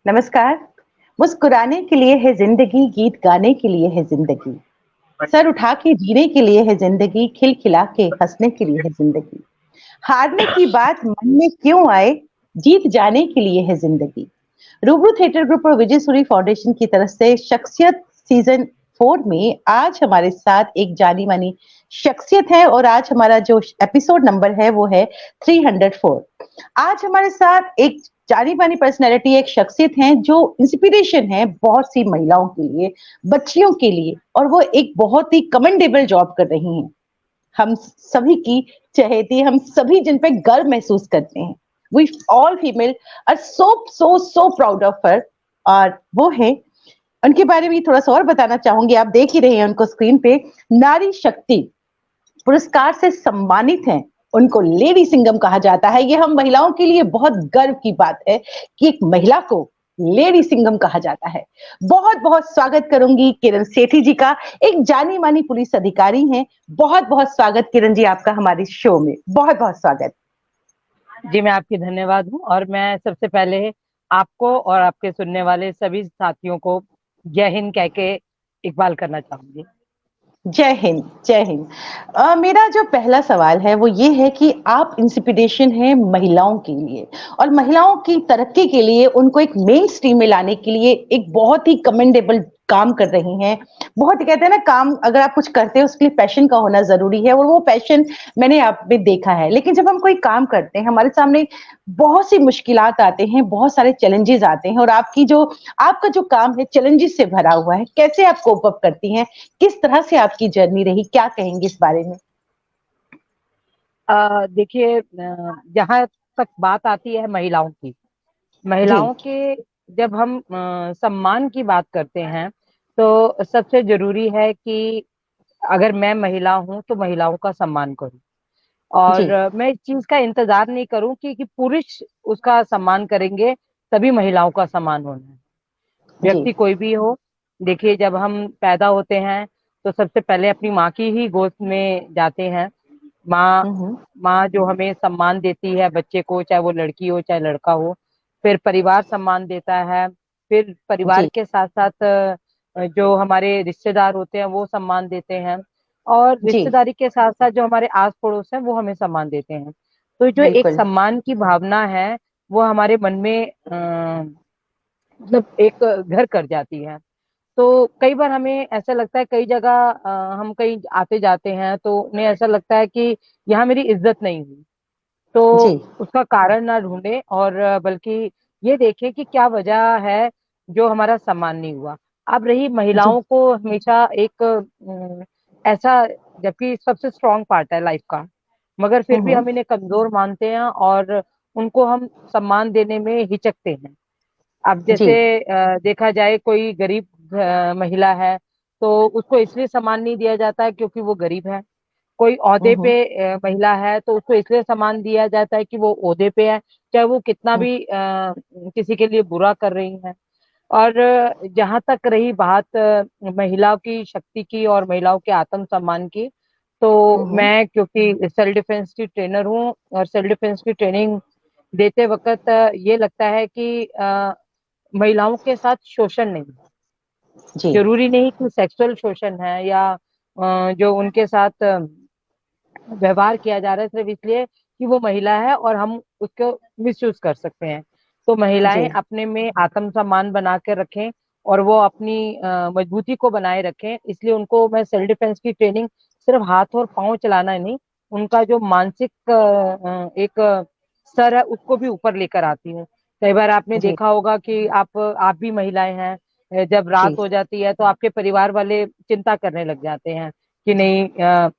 नमस्कार। मुस्कुराने के लिए है जिंदगी, गीत गाने के लिए है जिंदगी, सर उठा के जीने के लिए है जिंदगी, खिलखिला के हंसने के लिए है जिंदगी। हारने की बात मन में क्यों आए, जीत जाने के लिए है जिंदगी। रूबरू थिएटर ग्रुप और विजय सूरी फाउंडेशन की तरफ से शख्सियत सीजन 4 में आज हमारे साथ एक जानी मानी शख्सियत है और आज हमारा जो एपिसोड नंबर है वो है 304। आज हमारे साथ एक जानी मानी पर्सनैलिटी, एक शख्सियत है जो इंस्पिरेशन है बहुत सी महिलाओं के लिए, बच्चियों के लिए, और वो एक बहुत ही कमेंडेबल जॉब कर रही हैं। हम सभी की चहेती, हम सभी जिन पे गर्व महसूस करते हैं। We all female are so so so proud of her. और वो है, उनके बारे में थोड़ा सा और बताना चाहूंगी। आप देख ही रहे हैं उनको स्क्रीन पे। नारी शक्ति पुरस्कार से सम्मानित हैं। उनको लेडी सिंघम कहा जाता है। ये हम महिलाओं के लिए बहुत गर्व की बात है कि एक महिला को लेडी सिंघम कहा जाता है। बहुत बहुत स्वागत करूंगी किरण सेठी जी का। एक जानी मानी पुलिस अधिकारी हैं। बहुत बहुत स्वागत किरण जी आपका हमारे शो में। बहुत बहुत स्वागत। जी, मैं आपकी धन्यवाद हूँ। और मैं सबसे पहले आपको और आपके सुनने वाले सभी साथियों को जय हिंद कह के इकबाल करना चाहूंगी। जय हिंद, जय हिंद। मेरा जो पहला सवाल है वो ये है कि आप इंस्पिरेशन हैं महिलाओं के लिए, और महिलाओं की तरक्की के लिए, उनको एक मेन स्ट्रीम में लाने के लिए एक बहुत ही कमेंडेबल काम कर रही हैं। बहुत ही कहते हैं ना, काम अगर आप कुछ करते हैं उसके लिए पैशन का होना जरूरी है, और वो पैशन मैंने आप में देखा है। लेकिन जब हम कोई काम करते हैं, हमारे सामने बहुत सी मुश्किलात आते हैं, बहुत सारे चैलेंजेस आते हैं, और आपका जो काम है चैलेंजेस से भरा हुआ है। कैसे आप कोप अप करती हैं, किस तरह से आपकी जर्नी रही, क्या कहेंगे इस बारे में? देखिए, जहाँ तक बात आती है जी। महिलाओं के जब हम सम्मान की बात करते हैं, तो सबसे जरूरी है कि अगर मैं महिला हूँ तो महिलाओं का सम्मान करूँ। जी। और मैं इस चीज का इंतजार नहीं करूं कि पुरुष उसका सम्मान करेंगे तभी महिलाओं का सम्मान होना है। जी। व्यक्ति कोई भी हो, देखिए जब हम पैदा होते हैं तो सबसे पहले अपनी माँ की ही गोद में जाते हैं। माँ हम्म। माँ जो हमें सम्मान देती है बच्चे को, चाहे वो लड़की हो चाहे लड़का हो। फिर परिवार सम्मान देता है। फिर परिवार जी। के साथ साथ जो हमारे रिश्तेदार होते हैं वो सम्मान देते हैं। और जी। रिश्तेदारी के साथ साथ जो हमारे आस पड़ोस हैं वो हमें सम्मान देते हैं। तो जो एक बिल्कुल। सम्मान की भावना है वो हमारे मन में मतलब एक घर कर जाती है। तो कई बार हमें ऐसा लगता है, कई जगह हम कहीं आते जाते हैं तो उन्हें ऐसा लगता है कि यहाँ मेरी इज्जत नहीं हुई। तो जी। उसका कारण ना ढूंढे और बल्कि ये देखें कि क्या वजह है जो हमारा सम्मान नहीं हुआ। अब रही जी। महिलाओं को हमेशा एक ऐसा, जबकि सबसे स्ट्रांग पार्ट है लाइफ का, मगर फिर भी हम्म। हम इन्हें कमजोर मानते हैं और उनको हम सम्मान देने में हिचकते हैं। अब जी। जैसे देखा जाए, कोई गरीब महिला है तो उसको इसलिए सम्मान नहीं दिया जाता है क्योंकि वो गरीब है। कोई ओहदे पे हम्म। महिला है तो उसको इसलिए सम्मान दिया जाता है कि वो ओहदे पे है, चाहे वो कितना भी किसी के लिए बुरा कर रही है। और जहां तक रही बात महिलाओं की शक्ति की और महिलाओं के आत्म सम्मान की, तो हम्म। मैं क्योंकि सेल्फ डिफेंस की ट्रेनर हूँ और सेल्फ डिफेंस की ट्रेनिंग देते वक्त ये लगता है कि महिलाओं के साथ शोषण नहीं, जी। जरूरी नहीं कि सेक्सुअल शोषण है या जो उनके साथ व्यवहार किया जा रहा है सिर्फ इसलिए कि वो महिला है और हम उसको मिसयूज कर सकते हैं। तो जी। महिलाएं अपने में आत्मसम्मान बना के रखें और वो अपनी मजबूती को बनाए रखें। इसलिए उनको मैं सेल्फ डिफेंस की ट्रेनिंग सिर्फ हाथ और पांव चलाना नहीं, उनका जो मानसिक एक स्तर है उसको भी ऊपर लेकर आती हूँ। कई बार आपने जी। देखा होगा कि आप भी महिलाएं हैं, जब जी। रात हो जाती है तो आपके परिवार वाले चिंता करने लग जाते हैं कि नहीं,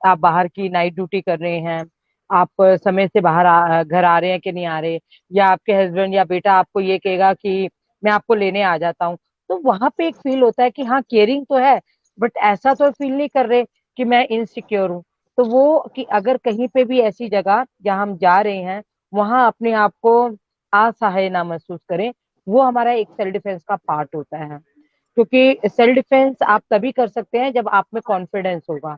आप बाहर की नाइट ड्यूटी कर रहे हैं, आप समय से बाहर घर आ रहे हैं कि नहीं आ रहे, या आपके हस्बैंड या बेटा आपको ये कहेगा कि मैं आपको लेने आ जाता हूँ। तो वहां पे एक फील होता है कि हाँ, केयरिंग तो है, बट ऐसा तो फील नहीं कर रहे कि मैं इनसिक्योर हूँ। तो वो कि अगर कहीं पे भी ऐसी जगह जहाँ हम जा रहे हैं वहां अपने आप को असहाय ना महसूस करें, वो हमारा एक सेल्फ डिफेंस का पार्ट होता है। क्योंकि सेल्फ डिफेंस आप तभी कर सकते हैं जब आप में कॉन्फिडेंस होगा।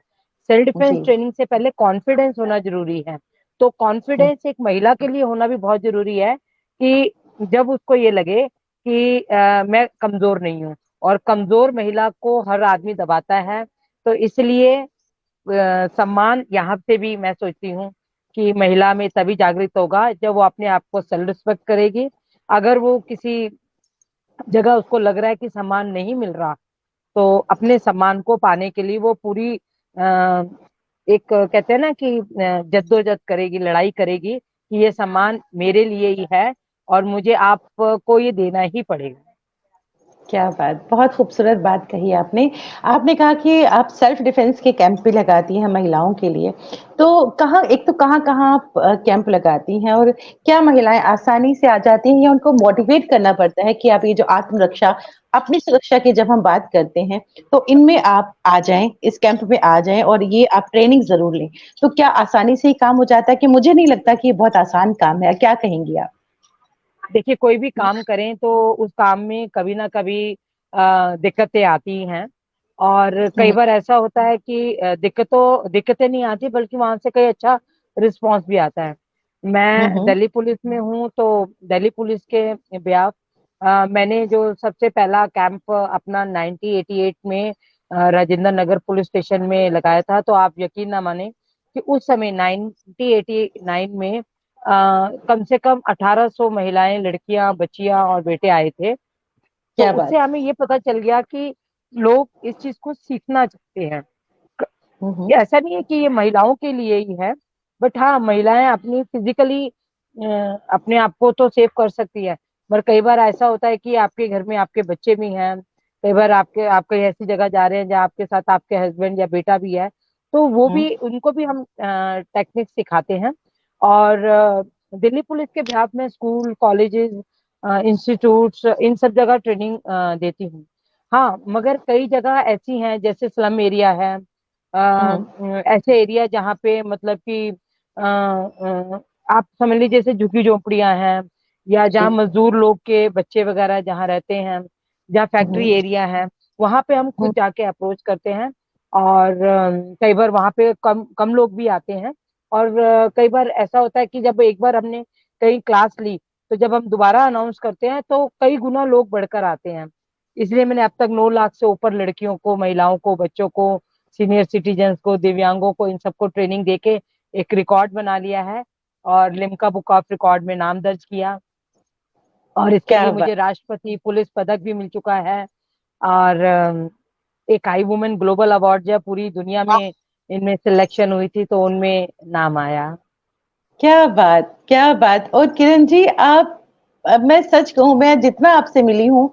सेल्फ डिफेंस जी। ट्रेनिंग से पहले कॉन्फिडेंस होना जरूरी है। तो हम्म। कॉन्फिडेंस एक महिला के लिए होना भी बहुत जरूरी है कि जब उसको ये लगे कि मैं कमजोर नहीं हूँ, और कमजोर महिला को हर आदमी दबाता है। तो इसलिए सम्मान यहाँ से भी मैं सोचती हूँ कि महिला में तभी जागृत होगा जब वो अपने आप को सेल्फ रिस्पेक्ट करेगी। अगर वो किसी जगह उसको लग रहा है कि सम्मान नहीं मिल रहा, तो अपने सम्मान को पाने के लिए वो पूरी एक कहते हैं ना कि जद्दोजहद करेगी, लड़ाई करेगी कि ये सम्मान मेरे लिए ही है और मुझे आपको ये देना ही पड़ेगा। क्या बात! बहुत खूबसूरत बात कही आपने। आपने कहा कि आप सेल्फ डिफेंस के कैंप भी लगाती हैं महिलाओं के लिए। तो कहाँ एक तो कहाँ-कहाँ आप कैंप लगाती हैं और क्या महिलाएँ आसानी से आ जाती हैं या उनको मोटिवेट करना पड़ता है कि आप ये जो आत्मरक्षा, अपनी सुरक्षा की जब हम बात करते हैं, तो इनमें आप आ जाएँ, इस कैंप में आ जाएँ और ये आप ट्रेनिंग ज़रूर लें। तो क्या आसानी से ही काम हो जाता है कि मुझे नहीं लगता कि ये बहुत आसान काम है, क्या कहेंगी आप? देखिए, कोई भी काम करें तो उस काम में कभी ना कभी दिक्कतें आती हैं, और कई हुँ, बार ऐसा होता है कि दिक्कतें नहीं आती, बल्कि वहां से कई अच्छा रिस्पॉन्स भी आता है। हुँ, मैं हुँ। दिल्ली पुलिस में हूँ, तो दिल्ली पुलिस के ब्याह मैंने जो सबसे पहला कैंप अपना 1988 में राजेंद्र नगर पुलिस स्टेशन में लगाया था। तो आप यकीन ना माने कि उस समय 1989 में कम से कम 1800 महिलाएं, लड़कियां, बच्चियां और बेटे आए थे। तो क्या उससे बात! हमें ये पता चल गया कि लोग इस चीज को सीखना चाहते हैं। हुँ, हुँ। ये ऐसा नहीं है कि ये महिलाओं के लिए ही है, बट हाँ, महिलाएं अपनी फिजिकली अपने आप को तो सेव कर सकती है। पर कई बार ऐसा होता है कि आपके घर में आपके बच्चे भी हैं, कई बार आप कहीं ऐसी जगह जा रहे हैं जहाँ आपके साथ आपके हस्बैंड या बेटा भी है, तो वो हुँ, भी, उनको भी हम टेक्निक सिखाते हैं। और दिल्ली पुलिस के बिहाफ में स्कूल, कॉलेजेस, इंस्टीट्यूट्स, इन सब जगह ट्रेनिंग देती हूँ। हाँ, मगर कई जगह ऐसी हैं जैसे स्लम एरिया है, हुँ, हुँ। ऐसे एरिया जहाँ पे मतलब कि आप समझ लीजिए जैसे झुग्गी झोपड़ियां हैं, या जी। जहाँ मजदूर लोग के बच्चे वगैरह जहाँ रहते हैं, जहाँ हुँ, फैक्ट्री हुँ। एरिया है, वहां पे हम हुँ, खुद जाके अप्रोच करते हैं। और कई बार वहां पे कम कम लोग भी आते हैं। और कई बार ऐसा होता है कि जब एक बार हमने कहीं क्लास ली, तो जब हम दोबारा अनाउंस करते हैं तो कई गुना लोग बढ़कर आते हैं। इसलिए मैंने अब तक 9 लाख से ऊपर लड़कियों को, महिलाओं को, बच्चों को, सीनियर सिटीजन्स को, दिव्यांगों को, इन सबको ट्रेनिंग देके एक रिकॉर्ड बना लिया है, और लिम्का बुक ऑफ रिकॉर्ड में नाम दर्ज किया। और इसके लिए क्या बात! मुझे राष्ट्रपति पुलिस पदक भी मिल चुका है। और एक आई वुमेन ग्लोबल अवार्ड जब पूरी दुनिया में इनमें सिलेक्शन हुई थी, तो उनमें नाम आया। क्या बात! क्या बात! और किरण जी आप मैं सच कहूँ मैं जितना आपसे मिली हूँ,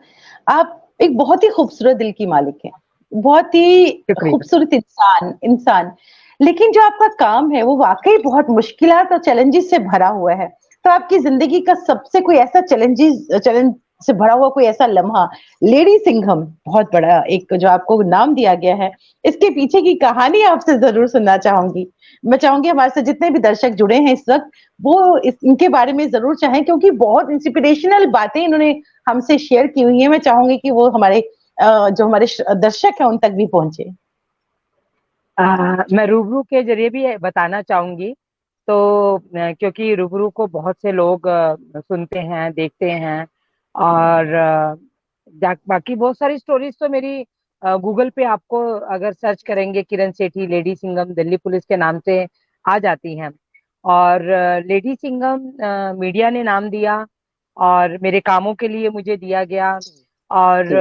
आप एक बहुत ही खूबसूरत दिल की मालिक हैं। बहुत ही शुक्रिया। खूबसूरत इंसान इंसान। लेकिन जो आपका काम है वो वाक़ई बहुत मुश्किलात और चैलेंजेस से भरा हुआ है। तो आपकी ज़िंदगी का सबसे कोई ऐसा चैलेंज से भरा हुआ कोई ऐसा लम्हा, लेडी सिंघम बहुत बड़ा एक जो आपको नाम दिया गया है, इसके पीछे की कहानी आपसे ज़रूर सुनना चाहूँगी। मैं चाहूँगी हमारे साथ जितने भी दर्शक जुड़े हैं इस वक़्त, वो इनके बारे में ज़रूर चाहें क्योंकि बहुत इंस्पिरेशनल बातें इन्होंने हमसे शेयर की हुई हैं। मैं चाहूँगी कि वो हमारे जो हमारे दर्शक हैं उन तक भी पहुँचे। मैं रूबरू के जरिए भी बताना चाहूंगी। तो क्योंकि रूबरू को बहुत से लोग सुनते हैं, देखते हैं, और बाकी बहुत सारी स्टोरीज तो मेरी गूगल पे आपको अगर सर्च करेंगे किरण सेठी लेडी सिंघम दिल्ली पुलिस के नाम से आ जाती हैं। और लेडी सिंघम मीडिया ने नाम दिया, और मेरे कामों के लिए मुझे दिया गया। और जी।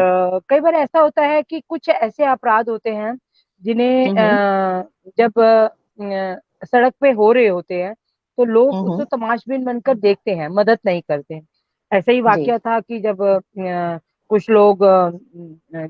कई बार ऐसा होता है कि कुछ ऐसे अपराध होते हैं जिन्हें हुँ, हुँ। जब सड़क पे हो रहे होते हैं, तो लोग हुँ, उसको हुँ। तमाशबीन बनकर देखते हैं, मदद नहीं करते हैं। ऐसा ही जी। वाकया था कि जब कुछ लोग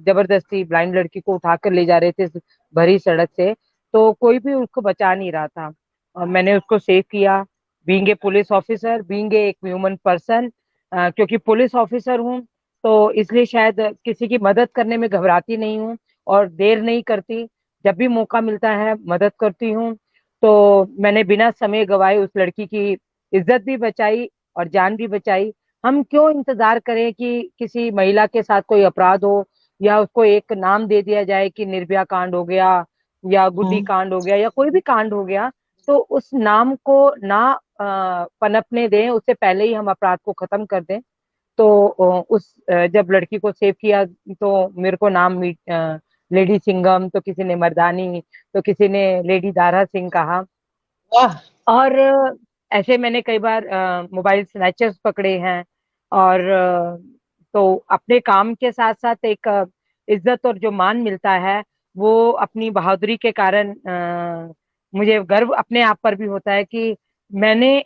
जबरदस्ती ब्लाइंड लड़की को उठाकर ले जा रहे थे भरी सड़क से, तो कोई भी उसको बचा नहीं रहा था, और मैंने उसको सेव किया। Being a police officer, being a एक ह्यूमन पर्सन, क्योंकि पुलिस ऑफिसर हूँ, तो इसलिए शायद किसी की मदद करने में घबराती नहीं हूँ, और देर नहीं करती। जब भी मौका मिलता है मदद करती हूँ। तो मैंने बिना समय गवाए उस लड़की की इज्जत भी बचाई और जान भी बचाई। हम क्यों इंतजार करें कि किसी महिला के साथ कोई अपराध हो, या उसको एक नाम दे दिया जाए कि निर्भया कांड हो गया, या गुड्डी हुँ। कांड हो गया, या कोई भी कांड हो गया, तो उस नाम को ना पनपने दें, उससे पहले ही हम अपराध को खत्म कर दें। तो जब लड़की को सेव किया तो मेरे को नाम लेडी सिंघम, तो किसी ने मर्दानी, तो किसी ने लेडी दारा सिंह कहा। वाह। और ऐसे मैंने कई बार मोबाइल स्नैचर्स पकड़े हैं। और तो अपने काम के साथ साथ एक इज्जत और जो मान मिलता है, वो अपनी बहादुरी के कारण मुझे गर्व अपने आप पर भी होता है कि मैंने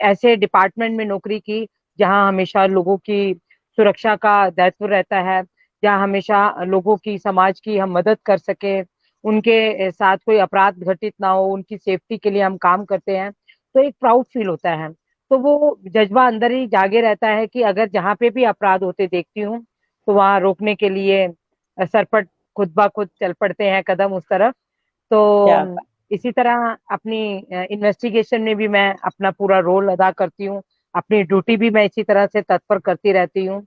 ऐसे डिपार्टमेंट में नौकरी की जहां हमेशा लोगों की सुरक्षा का दायित्व रहता है, जहां हमेशा लोगों की, समाज की हम मदद कर सके, उनके साथ कोई अपराध घटित ना हो, उनकी सेफ्टी के लिए हम काम करते हैं। तो एक प्राउड फील होता है। तो वो जज्बा अंदर ही जागे रहता है कि अगर जहाँ पे भी अपराध होते देखती हूँ तो वहां रोकने के लिए सरपट खुद ब खुद चल पड़ते हैं कदम उस तरफ। तो क्या बात। इसी तरह अपनी इन्वेस्टिगेशन में भी मैं अपना पूरा रोल अदा करती हूँ। अपनी ड्यूटी भी मैं इसी तरह से तत्पर करती रहती हूँ।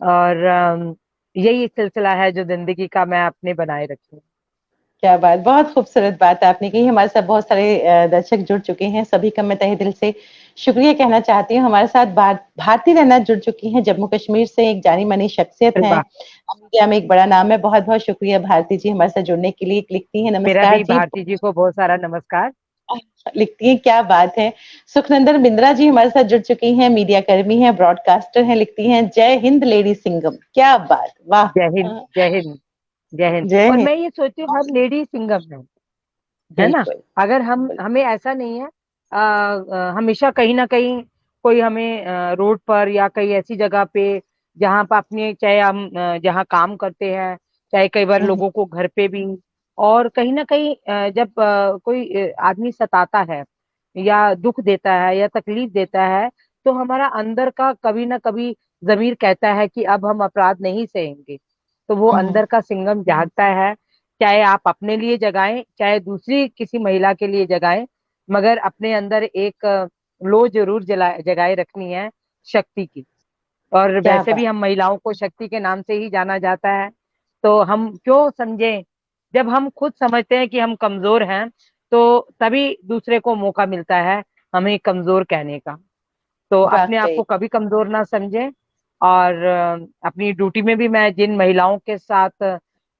और यही सिलसिला है जो जिंदगी का मैं अपने बनाए रखी हूँ। क्या बात, बहुत खूबसूरत बात आपने कही। हमारे साथ बहुत सारे दर्शक जुड़ चुके हैं, सभी का मैं तहे दिल से शुक्रिया कहना चाहती हूँ। हमारे साथ भारती रैना जुड़ चुकी हैं जम्मू कश्मीर से, एक जानी मानी शख्सियत अरे है, वाह। मीडिया में एक बड़ा नाम है। बहुत बहुत शुक्रिया भारती जी हमारे साथ जुड़ने के लिए। लिखती हैं, मेरा नमस्कार भी जी। भारती जी को बहुत सारा नमस्कार। लिखती हैं, क्या बात है। सुखनंदन बिंद्रा जी हमारे साथ जुड़ चुकी हैं, मीडिया कर्मी हैं, ब्रॉडकास्टर हैं। लिखती हैं, जय हिंद लेडी सिंघम। क्या बात, वाह। जय हिंद, जय हिंद, जय हिंद। जय और हिंद। मैं ये सोचती हूँ हर लेडी सिंगम है ना। बिल्कुल अगर हम, हमें ऐसा नहीं है हमेशा कहीं ना कहीं कोई हमें रोड पर या कहीं ऐसी जगह पे जहाँ पर अपने, चाहे हम जहाँ काम करते हैं, चाहे कई बार बिल्कुल। लोगों को घर पे भी, और कहीं ना कहीं जब कोई आदमी सताता है या दुख देता है या तकलीफ देता है, तो हमारा अंदर का कभी ना कभी जमीर कहता है कि अब हम अपराध नहीं सहेंगे। तो वो अंदर का सिंघम जागता है। चाहे आप अपने लिए जगाएं, चाहे दूसरी किसी महिला के लिए जगाएं, मगर अपने अंदर एक लो जरूर जगाए रखनी है, शक्ति की। और क्या वैसे भी बात। हम महिलाओं को शक्ति के नाम से ही जाना जाता है। तो हम क्यों समझें, जब हम खुद समझते हैं कि हम कमजोर हैं, तो तभी दूसरे को मौका मिलता है हमें कमजोर कहने का। तो अपने आप वाकई। को कभी कमजोर ना समझें। और अपनी ड्यूटी में भी मैं जिन महिलाओं के साथ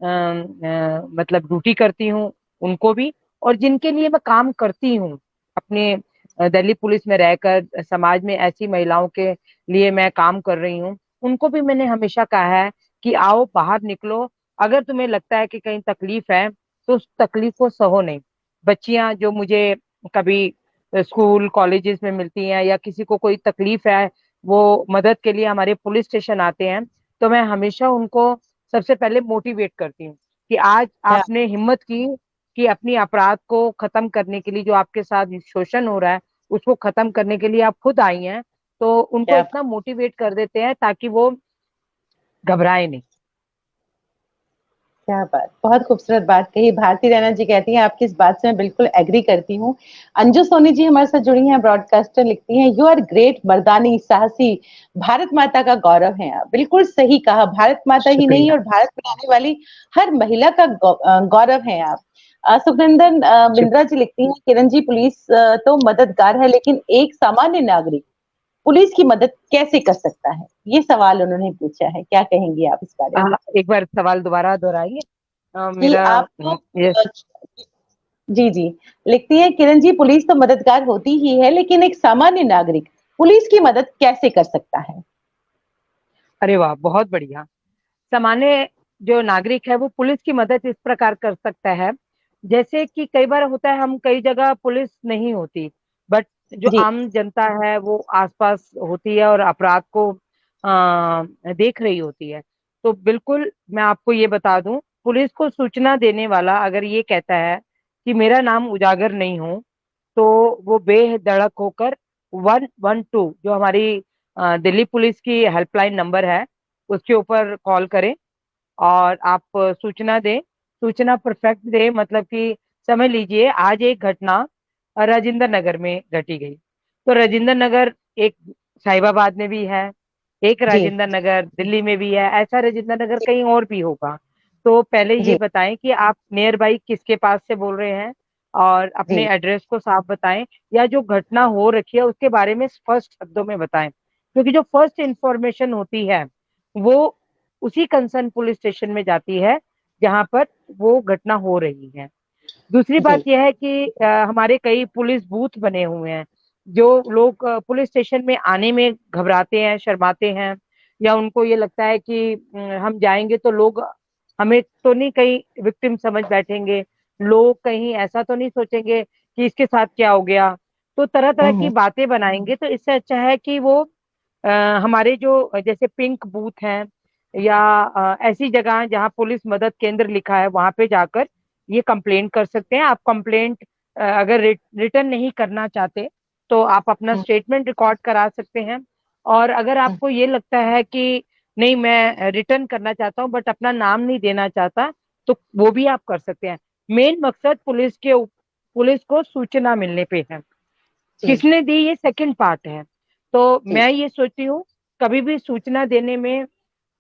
मतलब ड्यूटी करती हूँ उनको भी, और जिनके लिए मैं काम करती हूँ अपने दिल्ली पुलिस में रहकर समाज में ऐसी महिलाओं के लिए मैं काम कर रही हूँ, उनको भी मैंने हमेशा कहा है कि आओ बाहर निकलो। अगर तुम्हें लगता है कि कहीं तकलीफ है तो उस तकलीफ को सहो नहीं। बच्चियां जो मुझे कभी स्कूल कॉलेजेस में मिलती हैं या किसी को कोई तकलीफ है, वो मदद के लिए हमारे पुलिस स्टेशन आते हैं, तो मैं हमेशा उनको सबसे पहले मोटिवेट करती हूँ कि आज क्या। आपने हिम्मत की कि अपनी अपराध को खत्म करने के लिए, जो आपके साथ शोषण हो रहा है उसको खत्म करने के लिए आप खुद आई हैं। तो उनको क्या। इतना मोटिवेट कर देते हैं ताकि वो घबराए नहीं। क्या बात, बहुत खूबसूरत बात कही। भारती रैना जी कहती हैं, आपकी इस बात से मैं बिल्कुल एग्री करती हूँ। अंजू सोनी जी हमारे साथ जुड़ी हैं, ब्रॉडकास्टर। लिखती हैं, यू आर ग्रेट, मर्दानी, साहसी, भारत माता का गौरव है आप। बिल्कुल सही कहा, भारत माता ही नहीं शुक्रिया। और भारत में आने वाली हर महिला का गौरव है आप। सुखनंदन बिंद्रा जी लिखती हैं, किरण जी, पुलिस तो मददगार है, लेकिन एक सामान्य नागरिक पुलिस की मदद कैसे कर सकता है? ये सवाल उन्होंने पूछा है, क्या कहेंगी आप इस बारे में? एक बार सवाल दोबारा दोहराइए। कि मेरा आपको ये, जी जी, लिखती है किरण जी, पुलिस तो मददगार होती ही है, लेकिन एक सामान्य नागरिक पुलिस की मदद कैसे कर सकता है? अरे वाह, बहुत बढ़िया। सामान्य जो नागरिक है वो पुलिस की मदद इस प्रकार कर सकता है, जैसे कि कई बार होता है हम कई जगह पुलिस नहीं होती, बट जो जी। आम जनता है वो आसपास होती है और अपराध को देख रही होती है। तो बिल्कुल मैं आपको ये बता दूं, पुलिस को सूचना देने वाला अगर ये कहता है कि मेरा नाम उजागर नहीं हो, तो वो बेधड़क होकर 112, जो हमारी दिल्ली पुलिस की हेल्पलाइन नंबर है, उसके ऊपर कॉल करें और आप सूचना दें। सूचना परफेक्ट दें, मतलब कि समझ लीजिए आज एक घटना राजेंद्र नगर में घटी गई, तो राजेंद्र नगर एक साहिबाबाद में भी है, एक जी। राजेंद्र नगर दिल्ली में भी है, ऐसा राजेंद्र नगर कहीं और भी होगा। तो पहले ये जी। बताएं कि आप नियर बाई किसके पास से बोल रहे हैं, और अपने जी। एड्रेस को साफ बताएं, या जो घटना हो रखी है उसके बारे में फर्स्ट शब्दों में बताएं, क्योंकि जो फर्स्ट इंफॉर्मेशन होती है वो उसी कंसर्न पुलिस स्टेशन में जाती है जहां पर वो घटना हो रही है। दूसरी जी। बात यह है कि हमारे कई पुलिस बूथ बने हुए हैं। जो लोग पुलिस स्टेशन में आने में घबराते हैं, शर्माते हैं, या उनको ये लगता है कि हम जाएंगे तो लोग हमें तो नहीं कहीं विक्टिम समझ बैठेंगे, लोग कहीं ऐसा तो नहीं सोचेंगे कि इसके साथ क्या हो गया, तो तरह तरह की हम्म। बातें बनाएंगे। तो इससे अच्छा है कि वो अ, हमारे जो जैसे पिंक बूथ हैं, या ऐसी जगह जहाँ पुलिस मदद केंद्र लिखा है वहां पे जाकर ये कंप्लेंट कर सकते हैं। आप कंप्लेंट अगर रिटर्न नहीं करना चाहते तो आप अपना हम्म। स्टेटमेंट रिकॉर्ड करा सकते हैं। और अगर हम्म। आपको ये लगता है कि नहीं, मैं रिटर्न करना चाहता हूँ बट अपना नाम नहीं देना चाहता, तो वो भी आप कर सकते हैं। मेन मकसद पुलिस को सूचना मिलने पे है, जी। किसने दी ये सेकंड पार्ट है। तो जी। मैं ये सोचती हूँ कभी भी सूचना देने में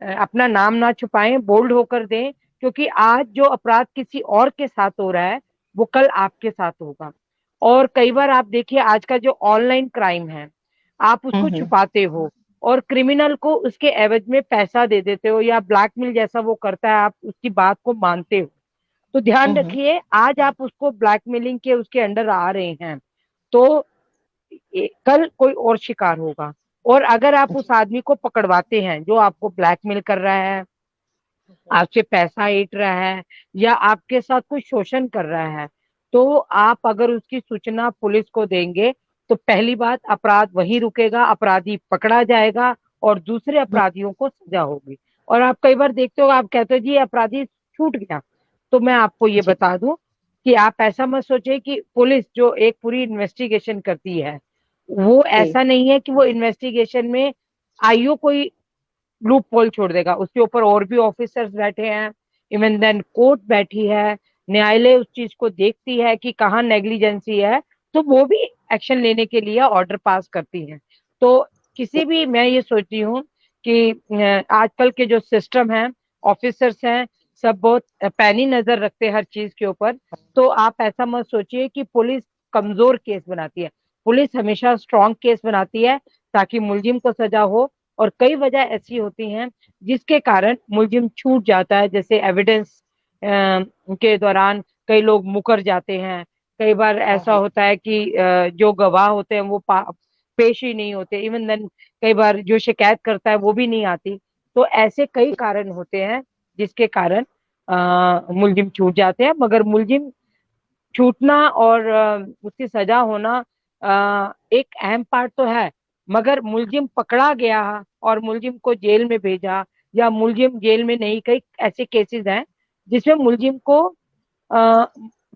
अपना नाम ना छुपाएं, बोल्ड होकर दें, क्योंकि आज जो अपराध किसी और के साथ हो रहा है वो कल आपके साथ होगा। और कई बार आप देखिए आज का जो ऑनलाइन क्राइम है, आप उसको हम्म। छुपाते हो और क्रिमिनल को उसके एवज में पैसा दे देते हो, या ब्लैकमेल जैसा वो करता है, आप उसकी बात को मानते हो। तो ध्यान हम्म। रखिए, आज आप उसको ब्लैकमेलिंग के उसके अंडर आ रहे हैं तो कल कोई और शिकार होगा। और अगर आप उस आदमी को पकड़वाते हैं जो आपको ब्लैकमेल कर रहा है, आपसे पैसा ऐंठ रहा है, या आपके साथ कोई शोषण कर रहा है, तो आप अगर उसकी सूचना पुलिस को देंगे तो पहली बात, अपराध वहीं रुकेगा, अपराधी पकड़ा जाएगा और दूसरे अपराधियों को सजा होगी। और आप कई बार देखते हो, आप कहते हो जी ये अपराधी छूट गया, तो मैं आपको ये जी। बता दूं कि आप ऐसा मत सोचिए कि पुलिस जो एक पूरी इन्वेस्टिगेशन करती है, वो जी। ऐसा नहीं है कि वो इन्वेस्टिगेशन में आईओ कोई लूप होल छोड़ देगा। उसके ऊपर और भी ऑफिसर्स बैठे हैं, इवन देन कोर्ट बैठी है, न्यायालय उस चीज को देखती है कि कहाँ नेग्लिजेंसी है, तो वो भी एक्शन लेने के लिए ऑर्डर पास करती है। तो किसी भी, मैं ये सोचती हूँ कि आजकल के जो सिस्टम है, ऑफिसर्स हैं, सब बहुत पैनी नजर रखते हैं हर चीज के ऊपर। तो आप ऐसा मत सोचिए कि पुलिस कमजोर केस बनाती है। पुलिस हमेशा स्ट्रांग केस बनाती है ताकि मुलजिम को सजा हो। और कई वजह ऐसी होती हैं जिसके कारण मुलजिम छूट जाता है, जैसे एविडेंस के दौरान कई लोग मुकर जाते हैं। कई बार ऐसा हम्म। होता है कि जो गवाह होते हैं वो पेश ही नहीं होते, इवन देन कई बार जो शिकायत करता है वो भी नहीं आती। तो ऐसे कई कारण होते हैं जिसके कारण मुलजिम छूट जाते हैं। मगर मुलजिम छूटना और उसकी सजा होना एक अहम पार्ट तो है, मगर मुलजिम पकड़ा गया और मुलजिम को जेल में भेजा, या मुलजिम जेल में नहीं, कई ऐसे केसेस हैं जिसमें मुलजिम को अ,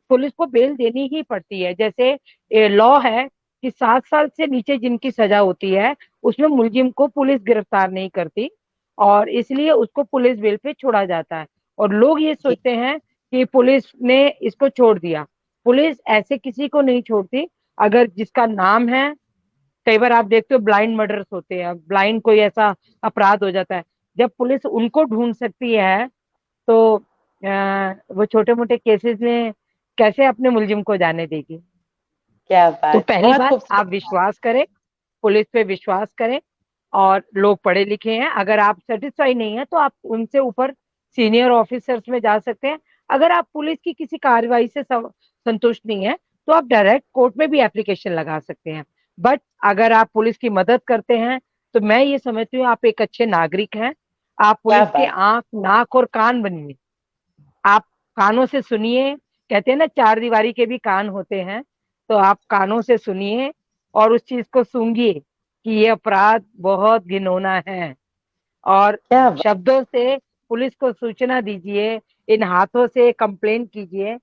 पुलिस को बेल देनी ही पड़ती है। जैसे लॉ है कि 7 साल से नीचे जिनकी सजा होती है उसमें मुलजिम को पुलिस गिरफ्तार नहीं करती, और इसलिए उसको पुलिस बेल पे छोड़ा जाता है। और लोग ये जी। सोचते हैं कि पुलिस ने इसको छोड़ दिया। पुलिस ऐसे किसी को नहीं छोड़ती अगर जिसका नाम है। कई बार आप देखते हो ब्लाइंड मर्डर्स होते हैं, ब्लाइंड कोई ऐसा अपराध हो जाता है, जब पुलिस उनको ढूंढ सकती है तो वो छोटे मोटे केसेस में कैसे अपने मुलजिम को जाने देगी। क्या तो बात, पहली बहुत बात, खूबसूरत आप बात। विश्वास करें, पुलिस पे विश्वास करें। और लोग पढ़े लिखे हैं, अगर आप सेटिस्फाई नहीं है तो आप उनसे ऊपर सीनियर ऑफिसर्स में जा सकते हैं। अगर आप पुलिस की किसी कार्रवाई से संतुष्ट नहीं है तो आप डायरेक्ट कोर्ट में भी एप्लीकेशन लगा सकते हैं। बट अगर आप पुलिस की मदद करते हैं तो मैं ये समझती हूँ आप एक अच्छे नागरिक हैं। आप क्या पुलिस के बात। आंख नाक और कान बनिए। आप कानों से सुनिए, कहते हैं ना चार दीवारी के भी कान होते हैं, तो आप कानों से सुनिए और उस चीज को सूंघिए कि ये अपराध बहुत घिनौना है। और क्या बात। शब्दों से पुलिस को सूचना दीजिए, इन हाथों से कंप्लेन कीजिए।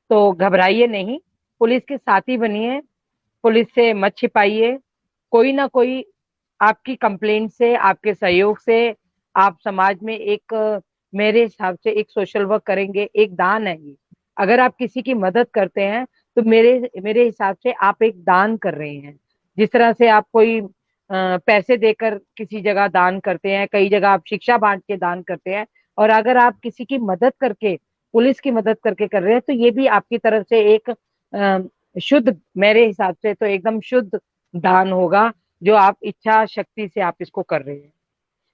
तो घबराइए नहीं, पुलिस के साथी बनिए, पुलिस से मत छिपाइए। कोई ना कोई आपकी कंप्लेंट से, आपके सहयोग से आप समाज में एक, मेरे हिसाब से एक सोशल वर्क करेंगे, एक दान है ये। अगर आप किसी की मदद करते हैं तो मेरे मेरे हिसाब से आप एक दान कर रहे हैं। जिस तरह से आप कोई पैसे देकर किसी जगह दान करते हैं, कई जगह आप शिक्षा बांट के दान करते हैं, और अगर आप किसी की मदद करके, पुलिस की मदद करके कर रहे हैं, तो ये भी आपकी तरफ से एक शुद्ध, मेरे हिसाब से तो एकदम शुद्ध दान होगा, जो आप इच्छा शक्ति से आप इसको कर रहे हैं।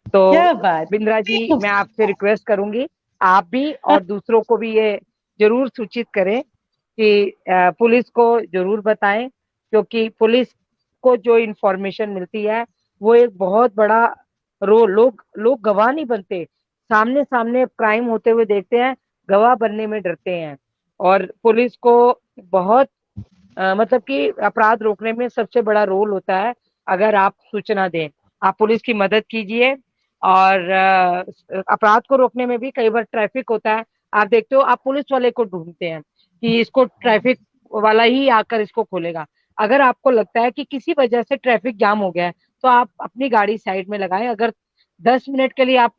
क्या तो बात, बिंद्रा कितनी जी, मैं खूबसूरत आपसे रिक्वेस्ट करूंगी, आप भी और दूसरों को भी ये जरूर सूचित करें कि पुलिस को जरूर बताएं, क्योंकि पुलिस को जो इंफॉर्मेशन मिलती है वो एक बहुत बड़ा रोल, लोग लोग गवाह नहीं बनते, सामने सामने क्राइम होते हुए देखते हैं, गवाह बनने में डरते हैं। और पुलिस को बहुत मतलब कि अपराध रोकने में सबसे बड़ा रोल होता है, अगर आप सूचना दें, आप पुलिस की मदद कीजिए। और अपराध को रोकने में भी कई बार ट्रैफिक होता है, आप देखते हो, आप पुलिस वाले को ढूंढते हैं कि इसको ट्रैफिक वाला ही आकर इसको खोलेगा। अगर आपको लगता है कि किसी वजह से ट्रैफिक जाम हो गया है, तो आप अपनी गाड़ी साइड में लगाएं। अगर 10 मिनट के लिए आप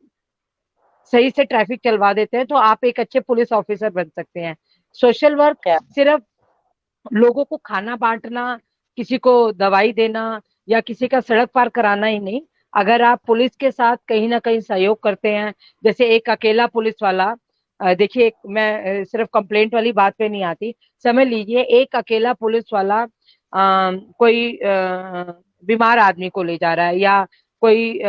सही से ट्रैफिक चलवा देते हैं, तो आप एक अच्छे पुलिस ऑफिसर बन सकते हैं। सोशल वर्क क्या सिर्फ लोगों को खाना बांटना, किसी को दवाई देना या किसी का सड़क पार कराना ही नहीं, अगर आप पुलिस के साथ कहीं ना कहीं सहयोग करते हैं, जैसे एक अकेला पुलिस वाला, देखिए मैं सिर्फ कंप्लेंट वाली बात पे नहीं आती, समझ लीजिए एक अकेला पुलिस वाला कोई बीमार आदमी को ले जा रहा है, या कोई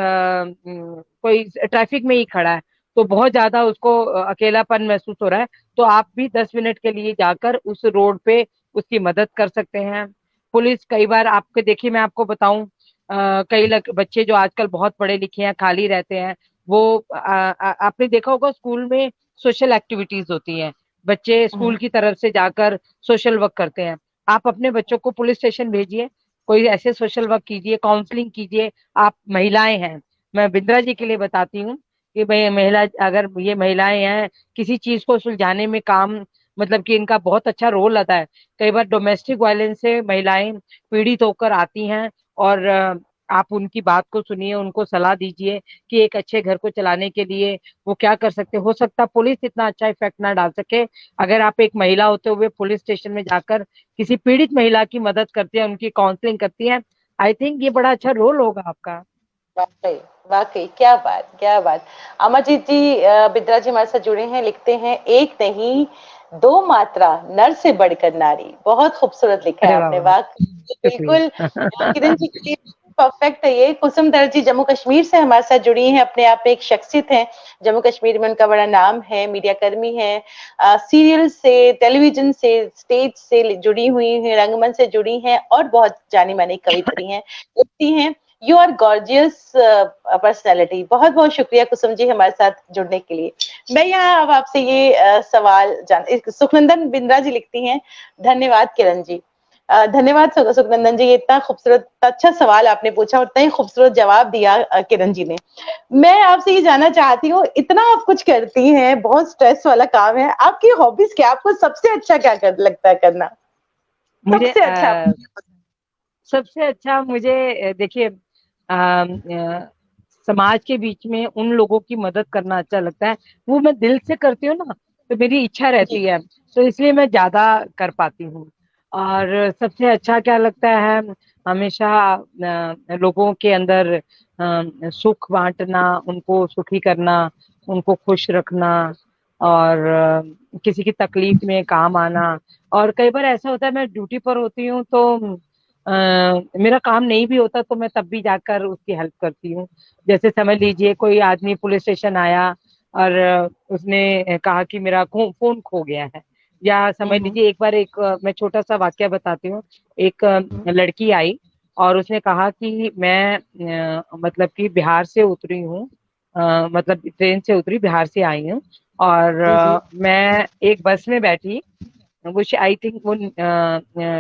ट्रैफिक में ही खड़ा है, तो बहुत ज्यादा उसको अकेलापन महसूस हो रहा है, तो आप भी 10 मिनट के लिए जाकर उस रोड पे उसकी मदद कर सकते हैं। पुलिस कई बार आपके, देखिए मैं आपको बताऊं, कई बच्चे जो आजकल बहुत पढ़े लिखे हैं, खाली रहते हैं, वो आपने देखा होगा स्कूल में सोशल एक्टिविटीज होती हैं, बच्चे स्कूल की तरफ से जाकर सोशल वर्क करते हैं। आप अपने बच्चों को पुलिस स्टेशन भेजिए, कोई ऐसे सोशल वर्क कीजिए, काउंसलिंग कीजिए। आप महिलाएं हैं, मैं बिंद्रा जी के लिए बताती हूँ कि भाई महिला, अगर ये महिलाएं हैं, किसी चीज को सुलझाने में काम, मतलब कि इनका बहुत अच्छा रोल आता है। कई बार डोमेस्टिक वायलेंस से महिलाएं पीड़ित होकर आती हैं, और आप उनकी बात को सुनिए, उनको सलाह दीजिए कि एक अच्छे घर को चलाने के लिए वो क्या कर सकते, हो सकता पुलिस इतना अच्छा इफेक्ट ना डाल सके, अगर आप एक महिला होते हुए पुलिस स्टेशन में जाकर किसी पीड़ित महिला की मदद करती हैं, उनकी काउंसलिंग करती हैं, आई थिंक ये बड़ा अच्छा रोल होगा आपका। वाकई, वाकई, क्या बात, क्या बात। अमरजीत जी, बिद्रा जी हमारे साथ जुड़े हैं, लिखते हैं, एक नहीं दो मात्रा, नर से बढ़कर नारी। बहुत खूबसूरत लिखा है अरे वाह आपने, वाह, वाकई बिल्कुल। किरण शुक्रिया। जी के लिए परफेक्ट है ये। कुसुम दर जी जम्मू कश्मीर से हमारे साथ जुड़ी हैं, अपने आप में एक शख्सियत है, जम्मू कश्मीर में उनका बड़ा नाम है, मीडिया कर्मी है, सीरियल से, टेलीविजन से, स्टेज से जुड़ी हुई हैं, रंगमंच से जुड़ी हैं, और बहुत जानी मानी कवित्री हैं, लिखती हैं। You are gorgeous personality. बहुत बहुत शुक्रिया कुसुम जी हमारे साथ जुड़ने के लिए। मैं यहाँ अब आपसे ये सवाल सुखनंदन बिंद्रा जी लिखती हैं, धन्यवाद किरण जी। धन्यवाद सुखनंदन जी, ये इतना खूबसूरत अच्छा सवाल आपने पूछा और इतना ही खूबसूरत जवाब दिया किरण जी ने। मैं आपसे ये जानना चाहती हूँ, इतना आप कुछ करती हैं, बहुत स्ट्रेस वाला काम है, आपकी हॉबीज क्या, आपको सबसे अच्छा क्या लगता है करना, मुझे सबसे अच्छा सबसे अच्छा मुझे देखिए, समाज के बीच में उन लोगों की मदद करना अच्छा लगता है, वो मैं दिल से करती हूँ ना, तो मेरी इच्छा जी। रहती है, तो इसलिए मैं ज्यादा कर पाती हूँ। और सबसे अच्छा क्या लगता है, हमेशा लोगों के अंदर सुख बांटना, उनको सुखी करना, उनको खुश रखना, और किसी की तकलीफ में काम आना। और कई बार ऐसा होता है, मैं ड्यूटी पर होती हूँ, तो मेरा काम नहीं भी होता, तो मैं तब भी जाकर उसकी हेल्प करती हूँ। जैसे समझ लीजिए कोई आदमी पुलिस स्टेशन आया और उसने कहा कि मेरा फोन खो गया है, या समझ हम्म, लीजिए एक बार, एक मैं छोटा सा वाक्य बताती हूँ। एक लड़की आई और उसने कहा कि मैं मतलब कि बिहार से उतरी हूँ, मतलब ट्रेन से उतरी, बिहार से आई हूँ, और जी जी। मैं एक बस में बैठी, वो आई थिंक वो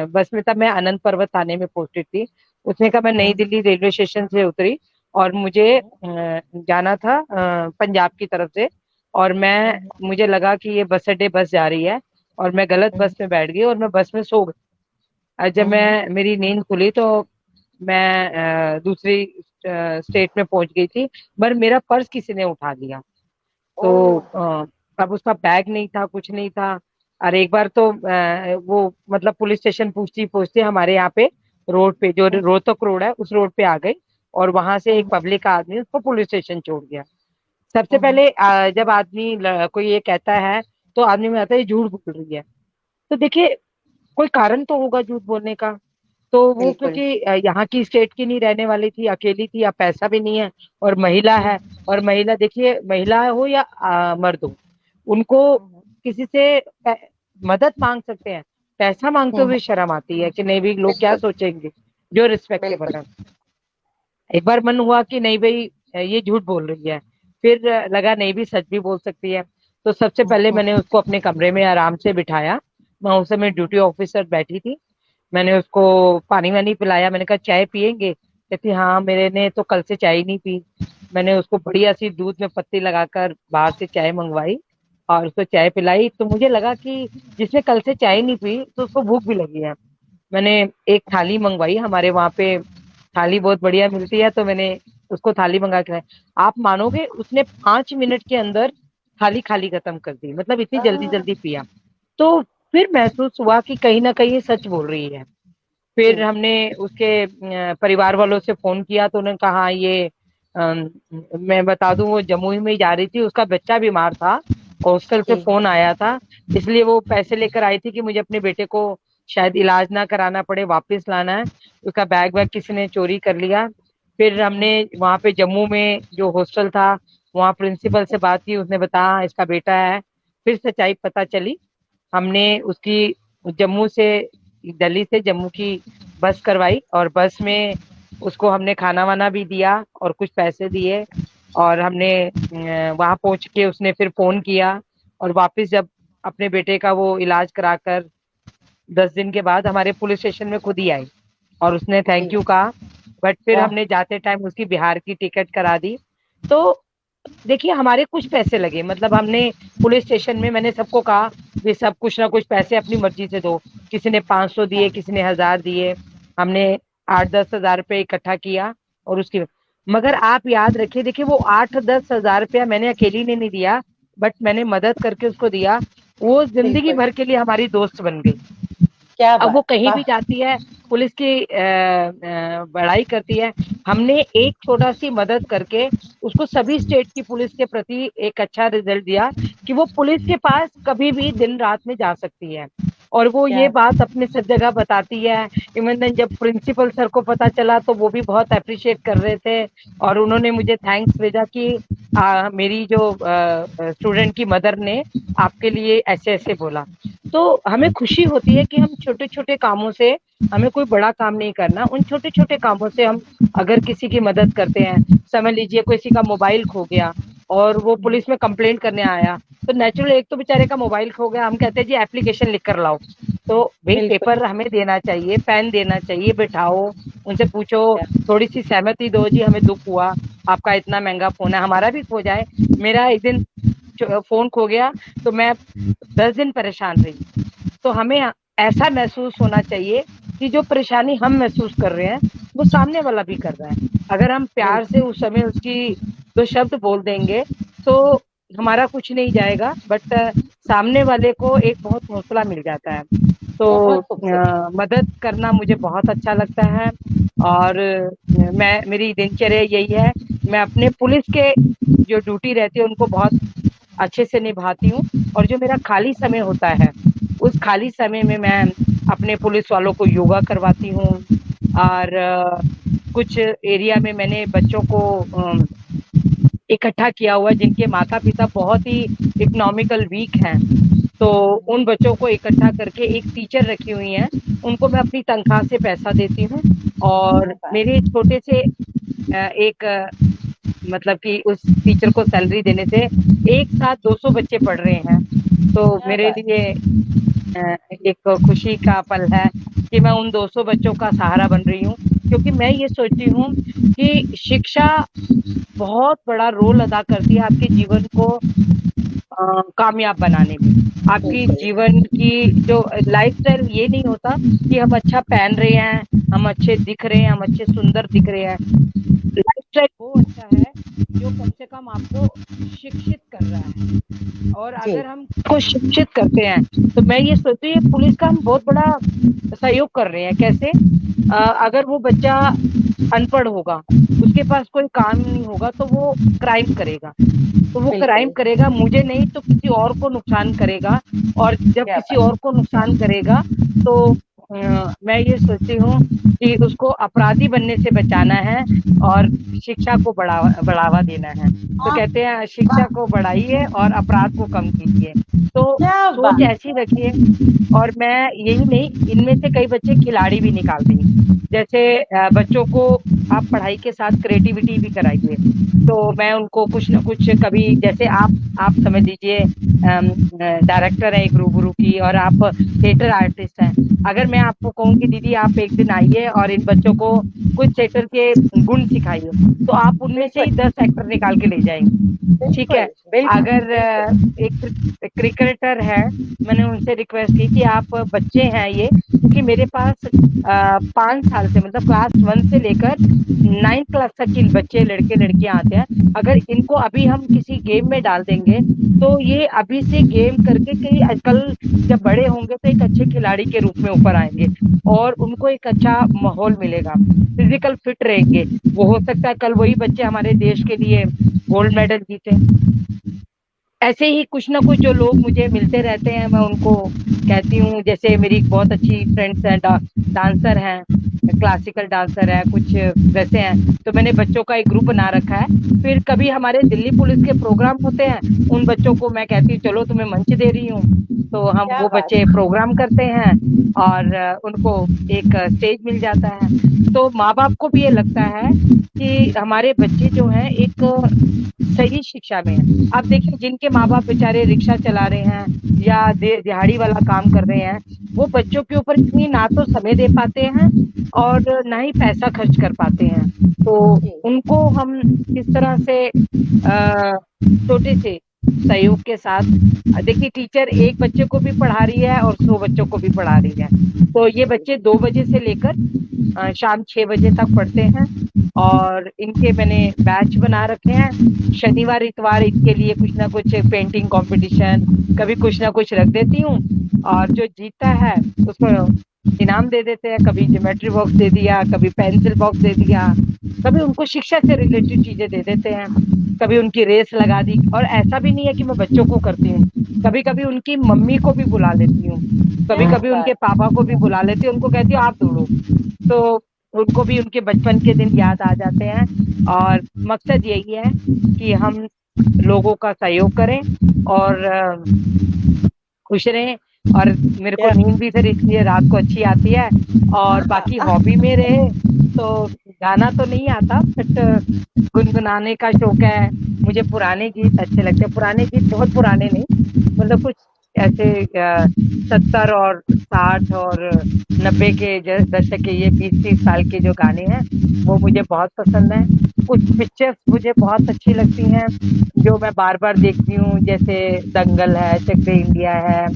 बस में, तब मैं अनंत पर्वत थाने में पोस्टेड थी। उसने कहा मैं नई हम्म, दिल्ली रेलवे स्टेशन से उतरी और मुझे जाना था पंजाब की तरफ से, और मैं, हम्म, मुझे लगा कि ये बस अड्डे बस जा रही है, और मैं गलत हम्म, बस में बैठ गई और मैं बस में सो गई। जब हम्म, मैं, मेरी नींद खुली तो मैं दूसरी स्टेट में पहुंच गई थी, पर मेरा पर्स किसी ने उठा लिया। ओ, तो अब उसका बैग नहीं था, कुछ नहीं था। और एक बार तो वो मतलब पुलिस स्टेशन पूछती पूछती हमारे यहाँ पे रोड पे, जो रोहतक रोड है, उस रोड पे आ गई, और वहां से एक हम्म, पब्लिक आदमी उसको पुलिस स्टेशन छोड़ गया। सबसे हम्म, पहले जब आदमी कोई ये कहता है, तो आदमी में आता है ये झूठ बोल रही है। तो देखिए, कोई कारण तो होगा झूठ बोलने का। तो वो बिल्कुल। क्योंकि यहाँ की स्टेट की नहीं रहने वाली थी, अकेली थी, या पैसा भी नहीं है, और महिला है। और महिला देखिए, महिला हो या मर्द हो, उनको हम्म, किसी से मदद मांग सकते हैं, पैसा मांगते हम्म, हुए शर्म आती है कि नहीं भाई लोग क्या बिल्कुल सोचेंगे, जो रिस्पेक्टेबल बिल्कुल। है। एक बार मन हुआ कि नहीं भाई ये झूठ बोल रही है, फिर लगा नहीं भी सच भी बोल सकती है। तो सबसे पहले मैंने उसको अपने कमरे में आराम से बिठाया। मैं उस समय ड्यूटी ऑफिसर बैठी थी। मैंने उसको पानी वानी पिलाया। मैंने कहा चाय पियेंगे? कहती हाँ, मेरे ने तो कल से चाय ही नहीं पी। मैंने उसको बढ़िया सी दूध में पत्ती लगाकर बाहर से चाय मंगवाई और उसको चाय पिलाई। तो मुझे लगा कि जिसने कल से चाय नहीं पी तो उसको भूख भी लगी है। मैंने एक थाली मंगवाई, हमारे वहां पे थाली बहुत बढ़िया मिलती है, तो मैंने उसको थाली मंगा के लाई। आप मानोगे, उसने 5 मिनट के अंदर थाली खाली खत्म कर दी, मतलब इतनी जल्दी हाँ, जल्दी पिया। तो फिर महसूस हुआ कि कहीं ना कहीं ये सच बोल रही है। जी फिर हमने उसके परिवार वालों से फोन किया, तो उन्होंने कहा ये मैं बता दूं, वो जमुई में ही जा रही थी, उसका बच्चा बीमार था, हॉस्टल से जी। फोन आया था। इसलिए वो पैसे लेकर आई थी कि मुझे अपने बेटे को शायद इलाज ना कराना पड़े, वापस लाना है। उसका बैग वैग किसी ने चोरी कर लिया। फिर हमने वहां पे जम्मू में जो हॉस्टल था, वहाँ प्रिंसिपल से बात की, उसने बताया "हाँ, इसका बेटा है"। फिर सच्चाई पता चली। हमने उसकी जम्मू से, दिल्ली से जम्मू की बस करवाई, और बस में उसको हमने खाना वाना भी दिया और कुछ पैसे दिए। और हमने वहां पहुंच के उसने फिर फोन किया, और वापस जब अपने बेटे का वो इलाज कराकर 10 दिन के बाद हमारे पुलिस स्टेशन में खुद ही आई, और उसने जी। थैंक यू कहा। बट फिर वाह। हमने जाते टाइम उसकी बिहार की टिकट करा दी। तो देखिए, हमारे कुछ पैसे लगे, मतलब हमने पुलिस स्टेशन में मैंने सबको कहा कि सब कुछ ना कुछ पैसे अपनी मर्जी से दो। किसी ने 500 दिए, किसी ने 1000 दिए। हमने 8-10 हज़ार रुपये इकट्ठा किया, और उसकी, मगर आप याद रखिए, देखिए वो 8-10 हज़ार रुपया मैंने अकेली ने नहीं दिया, बट मैंने मदद करके उसको दिया। वो जिंदगी बिल्कुल। भर के लिए हमारी दोस्त बन गई। क्या अब वो बात, कहीं भी वाह। जाती है, पुलिस की बड़ाई करती है। हमने एक छोटा सी मदद करके उसको सभी स्टेट की पुलिस के प्रति एक अच्छा रिजल्ट दिया कि वो पुलिस के पास कभी भी दिन रात में जा सकती है। और वो ये क्या बात अपने सब जगह बताती है। इवन देन जब प्रिंसिपल सर को पता चला तो वो भी बहुत अप्रिशिएट कर रहे थे, और उन्होंने मुझे थैंक्स भेजा कि मेरी जो स्टूडेंट की मदर ने आपके लिए ऐसे ऐसे बोला। तो हमें खुशी होती है कि हम छोटे छोटे कामों से, हमें कोई बड़ा काम नहीं करना, उन छोटे छोटे कामों से हम अगर किसी की मदद करते हैं। समझ लीजिए किसी का मोबाइल खो गया और वो पुलिस में कंप्लेंट करने आया, तो नेचुरल एक तो बेचारे का मोबाइल खो गया, हम कहते हैं जी एप्लीकेशन लिख कर लाओ। तो भाई बिल्कुल। पेपर हमें देना चाहिए, पेन देना चाहिए, बिठाओ, उनसे पूछो, क्या थोड़ी सी सहमति दो, जी हमें दुख हुआ, आपका इतना महंगा फोन है, हमारा भी खो जाए। मेरा एक दिन फोन खो गया तो मैं 10 दिन परेशान रही। तो हमें ऐसा महसूस होना चाहिए कि जो परेशानी हम महसूस कर रहे हैं वो सामने वाला भी कर रहा है। अगर हम प्यार से बिल्कुल। उस समय उसकी 2 शब्द बोल देंगे तो हमारा कुछ नहीं जाएगा, बट सामने वाले को एक बहुत हौसला मिल जाता है। तो बहुत खूबसूरत। मदद करना मुझे बहुत अच्छा लगता है। और मैं, मेरी दिनचर्या यही है, मैं अपने पुलिस के जो ड्यूटी रहती है उनको बहुत अच्छे से निभाती हूँ। और जो मेरा खाली समय होता है, उस खाली समय में मैं अपने पुलिस वालों को योगा करवाती हूँ। और कुछ एरिया में मैंने बच्चों को इकट्ठा किया हुआ है जिनके माता पिता बहुत ही इकोनॉमिकल वीक हैं। तो उन बच्चों को इकट्ठा करके एक टीचर रखी हुई हैं, उनको मैं अपनी तनख्वाह से पैसा देती हूँ। और क्या बात। मेरे छोटे से एक मतलब कि उस टीचर को सैलरी देने से एक साथ 200 बच्चे पढ़ रहे हैं। तो क्या मेरे बात। लिए एक खुशी का पल है कि मैं उन 200 बच्चों का सहारा बन रही हूँ। क्योंकि मैं ये सोचती हूँ कि शिक्षा बहुत बड़ा रोल अदा करती है आपके जीवन को कामयाब बनाने में। आपकी बिल्कुल। जीवन की जो लाइफस्टाइल, ये नहीं होता कि हम अच्छा पहन रहे हैं, हम अच्छे दिख रहे हैं, हम अच्छे सुंदर दिख रहे हैं। वो अच्छा है जो कम से कम आपको शिक्षित कर रहा है। और जी। अगर हम को शिक्षित करते हैं तो मैं ये सोचती हूँ पुलिस का हम बहुत बड़ा सहयोग कर रहे हैं। कैसे? अगर वो बच्चा अनपढ़ होगा, उसके पास कोई काम नहीं होगा, तो वो क्राइम करेगा। तो वो क्राइम बिल्कुल। करेगा, मुझे नहीं तो किसी और को नुकसान करेगा। और जब क्या किसी बात। और को नुकसान करेगा तो मैं ये सोचती हूँ कि उसको अपराधी बनने से बचाना है और शिक्षा को बढ़ावा बढ़ावा देना है। तो कहते हैं शिक्षा को बढ़ाइए और अपराध को कम कीजिए। तो क्या सोच बात। ऐसी रखिए। और मैं यही नहीं, इनमें से कई बच्चे खिलाड़ी भी निकालते हैं। जैसे बच्चों को आप पढ़ाई के साथ क्रिएटिविटी भी कराइए। तो मैं उनको कुछ ना कुछ, कभी जैसे आप समझ लीजिए डायरेक्टर है एक रूबरू की और आप थिएटर आर्टिस्ट हैं। अगर मैं आपको कहूँ कि दीदी आप एक दिन आइए और इन बच्चों को कुछ थिएटर के गुण सिखाइए, तो आप उनमें से बिल्कुल। ही 10 एक्टर निकाल के ले जाएंगे। ठीक बिल्कुल। है? बिल्कुल। अगर बिल्कुल। एक क्रिकेटर है, मैंने उनसे रिक्वेस्ट की कि आप, बच्चे हैं ये, क्योंकि मेरे पास 5 साल से, मतलब क्लास 1 से लेकर 9th क्लास तक के बच्चे, लड़के लड़कियां आते हैं। अगर इनको अभी हम किसी गेम में डाल देंगे तो ये अभी से गेम करके कई कल जब बड़े होंगे तो एक अच्छे खिलाड़ी के रूप में ऊपर आएंगे और उनको एक अच्छा माहौल मिलेगा, फिजिकल फिट रहेंगे। वो हो सकता है कल वही बच्चे हमारे देश के लिए गोल्ड मेडल जीते। ऐसे ही कुछ ना कुछ जो लोग मुझे मिलते रहते हैं, मैं उनको कहती हूँ। जैसे मेरी एक बहुत अच्छी फ्रेंड्स हैं, डांसर हैं, क्लासिकल डांसर है, कुछ वैसे हैं। तो मैंने बच्चों का एक ग्रुप बना रखा है। फिर कभी हमारे दिल्ली पुलिस के प्रोग्राम होते हैं, उन बच्चों को मैं कहती हूँ चलो तुम्हें मंच दे रही हूँ। तो हम क्या वो बात। बच्चे प्रोग्राम करते हैं और उनको एक स्टेज मिल जाता है। तो माँ बाप को भी ये लगता है कि हमारे बच्चे जो हैं एक सही शिक्षा में है। आप देखिए जिनके माँ बाप बेचारे रिक्शा चला रहे हैं या दिहाड़ी वाला काम कर रहे हैं, वो बच्चों के ऊपर इतनी ना तो समय दे पाते हैं और ना ही पैसा खर्च कर पाते हैं। तो जी। उनको हम किस तरह से छोटे से सहयोग के साथ, देखिए टीचर एक बच्चे को भी पढ़ा रही है और 100 बच्चों को भी पढ़ा रही है। तो ये बच्चे 2 बजे से लेकर शाम 6 बजे तक पढ़ते हैं। और इनके मैंने बैच बना रखे हैं। शनिवार इतवार इनके लिए कुछ ना कुछ पेंटिंग कंपटीशन, कभी कुछ ना कुछ रख देती हूँ। और जो जीतता है उसको इनाम दे देते हैं। कभी ज्योमेट्री बॉक्स दे दिया, कभी पेंसिल बॉक्स दे दिया, कभी उनको शिक्षा से रिलेटेड चीजें दे देते हैं, कभी उनकी रेस लगा दी। और ऐसा भी नहीं है कि मैं बच्चों को करती हूँ, कभी कभी उनकी मम्मी को भी बुला लेती हूँ, कभी क्या कभी उनके बात। पापा को भी बुला लेती हूँ, उनको कहती हूँ आप दौड़ो। तो उनको भी उनके बचपन के दिन याद आ जाते हैं। और मकसद यही है कि हम लोगों का सहयोग करें और खुश रहें। और मेरे को क्या। नींद भी फिर इसलिए रात को अच्छी आती है। और बाकी हॉबी में रहे तो गाना तो नहीं आता, बट गुनगुनाने का शौक है। मुझे पुराने गीत अच्छे लगते हैं, पुराने गीत बहुत पुराने नहीं, मतलब कुछ ऐसे 70 और 60 और 90 के दशक के, ये 20-30 साल के जो गाने हैं वो मुझे बहुत पसंद है। कुछ पिक्चर्स मुझे बहुत अच्छी लगती हैं जो मैं बार बार देखती हूँ, जैसे दंगल है, चक दे इंडिया है।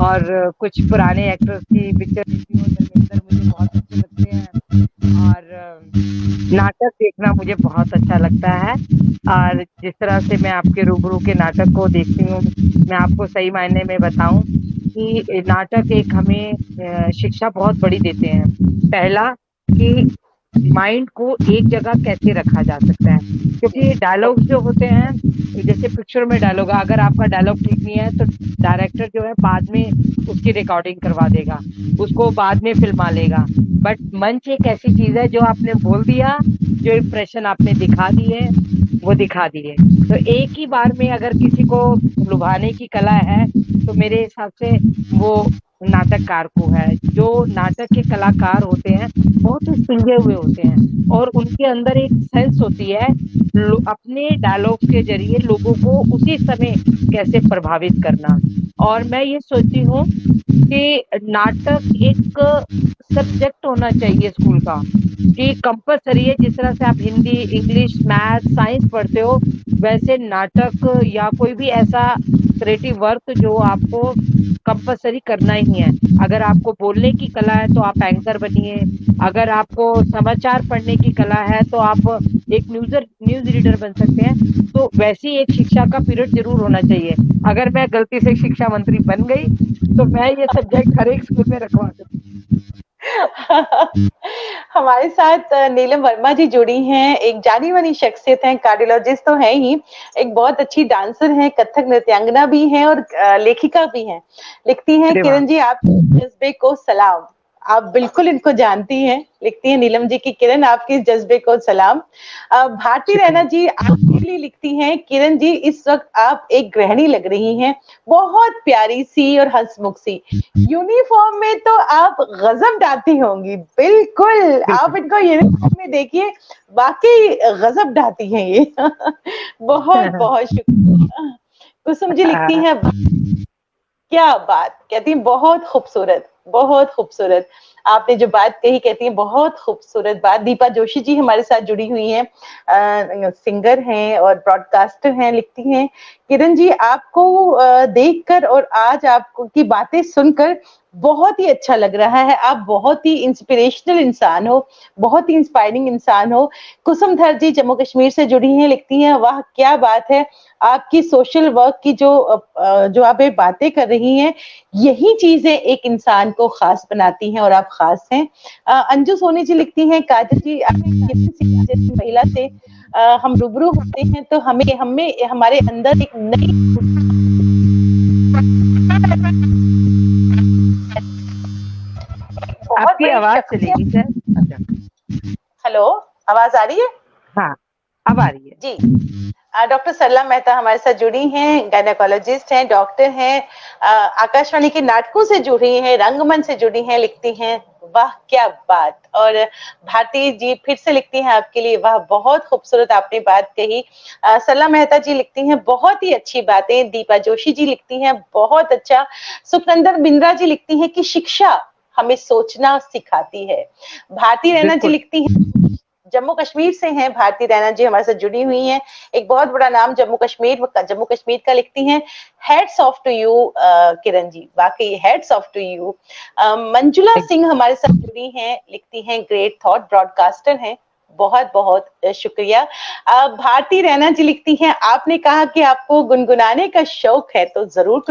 और कुछ पुराने एक्टर्स की पिक्चर देखती हूँ, धर्मेंद्र मुझे बहुत अच्छे लगते हैं। और नाटक देखना मुझे बहुत अच्छा लगता है। और जिस तरह से मैं आपके रूबरू के नाटक को देखती हूँ, मैं आपको सही मायने में बताऊं कि नाटक एक हमें शिक्षा बहुत बड़ी देते हैं। पहला कि माइंड को एक जगह कैसे रखा जा सकता है, क्योंकि डायलॉग्स जो होते हैं, जैसे पिक्चर में डायलॉग, अगर आपका डायलॉग ठीक नहीं है तो डायरेक्टर जो है बाद में उसकी रिकॉर्डिंग करवा देगा, उसको बाद में फिल्मा लेगा। बट मंच एक ऐसी चीज है जो आपने बोल दिया, जो इम्प्रेशन आपने दिखा दिए वो दिखा दिए। तो एक ही बार में अगर किसी को लुभाने की कला है तो मेरे हिसाब से वो नाटककार को है। जो नाटक के कलाकार होते हैं बहुत ही सुलझे हुए होते हैं और उनके अंदर एक सेंस होती है अपने डायलॉग्स के जरिए लोगों को उसी समय कैसे प्रभावित करना। और मैं ये सोचती हूँ कि नाटक एक सब्जेक्ट होना चाहिए स्कूल का, कि कंपलसरी है। जिस तरह से आप हिंदी, इंग्लिश, मैथ, साइंस पढ़ते हो, वैसे नाटक या कोई भी ऐसा क्रिएटिव वर्क जो आपको कंपलसरी करना ही है। अगर आपको बोलने की कला है तो आप एंकर बनिए, अगर आपको समाचार पढ़ने की कला है तो आप एक न्यूज रीडर बन सकते हैं। तो वैसी एक शिक्षा का पीरियड जरूर होना चाहिए। अगर मैं गलती से शिक्षा मंत्री बन गई तो मैं ये सब्जेक्ट हर एक स्कूल में रखवा दूँ। हमारे साथ नीलम वर्मा जी जुड़ी हैं, एक जानी मानी शख्सियत हैं, कार्डियोलॉजिस्ट तो है ही, एक बहुत अच्छी डांसर हैं, कथक नृत्यांगना भी हैं और लेखिका भी हैं। लिखती हैं, अरे वाह। किरण जी आपके जज्बे को सलाम। आप बिल्कुल इनको जानती हैं। लिखती हैं नीलम जी की, किरण आपके इस जज्बे को सलाम। भारती रैना शुक्रिया। जी आपके लिए लिखती हैं, किरण जी इस वक्त आप एक गृहिणी लग रही हैं, बहुत प्यारी सी और हंसमुख सी। यूनिफॉर्म में तो आप गजब ढाती होंगी। बिल्कुल, आप बिल्कुल। इनको यूनिफॉर्म में देखिए, वाकई गजब ढाती हैं ये। बहुत बहुत शुक्रिया। कुसुम जी लिखती हैं, क्या बात, कहती हैं बहुत खूबसूरत, बहुत खूबसूरत। आपने जो बात कही, कहती हैं बहुत खूबसूरत बात। दीपा जोशी जी हमारे साथ जुड़ी हुई हैं, सिंगर हैं और ब्रॉडकास्टर हैं। लिखती हैं, किरण जी आपको देखकर और आज आपको की बातें सुनकर बहुत ही अच्छा लग रहा है। आप बहुत ही इंस्पिरेशनल इंसान हो, बहुत ही इंस्पायरिंग इंसान हो। कुसुम धर जी जम्मू कश्मीर से जुड़ी हैं। लिखती हैं, वाह क्या बात है, आपकी सोशल वर्क की जो आप ये बातें कर रही हैं, यही चीजें एक इंसान को खास बनाती हैं और आप खास हैं। अंजू सोनी जी लिखती हैं, काजल जी आपने किसी जैसी महिला से हम रूबरू होते हैं तो हमें हमें हमारे अंदर एक नई बहुत आपकी बड़ी आवाज चलेगी शख्सियत। सर। अच्छा। हेलो, आवाज आ रही है? हाँ, अब आ रही है। जी। डॉक्टर सरला मेहता हमारे साथ जुड़ी हैं, गायनेकोलॉजिस्ट हैं, डॉक्टर हैं, आकाशवाणी के नाटकों से जुड़ी हैं, रंगमंच से जुड़ी हैं। लिखती हैं, वाह क्या बात। और भारती जी फिर से लिखती हैं आपके लिए, वाह बहुत खूबसूरत आपने बात कही। सरला मेहता जी लिखती हैं, बहुत ही अच्छी बातें। दीपा जोशी जी लिखती हैं, बहुत अच्छा। सुखनंदन बिंद्रा जी लिखती हैं कि शिक्षा हमें सोचना सिखाती है। भारती रैना जी बिल्कुल। लिखती हैं, जम्मू कश्मीर से हैं भारती रैना जी, हमारे साथ जुड़ी हुई हैं, एक बहुत बड़ा नाम जम्मू कश्मीर का। लिखती हैं, heads off to you Kiran ji, वाकई heads off to you. Manjula Singh हमारे साथ जुड़ी हैं। लिखती हैं, ग्रेट थॉट, ब्रॉडकास्टर हैं, बहुत बहुत शुक्रिया। भारती रैना जी लिखती हैं, आपने कहा कि आपको गुनगुनाने का शौक है तो जरूर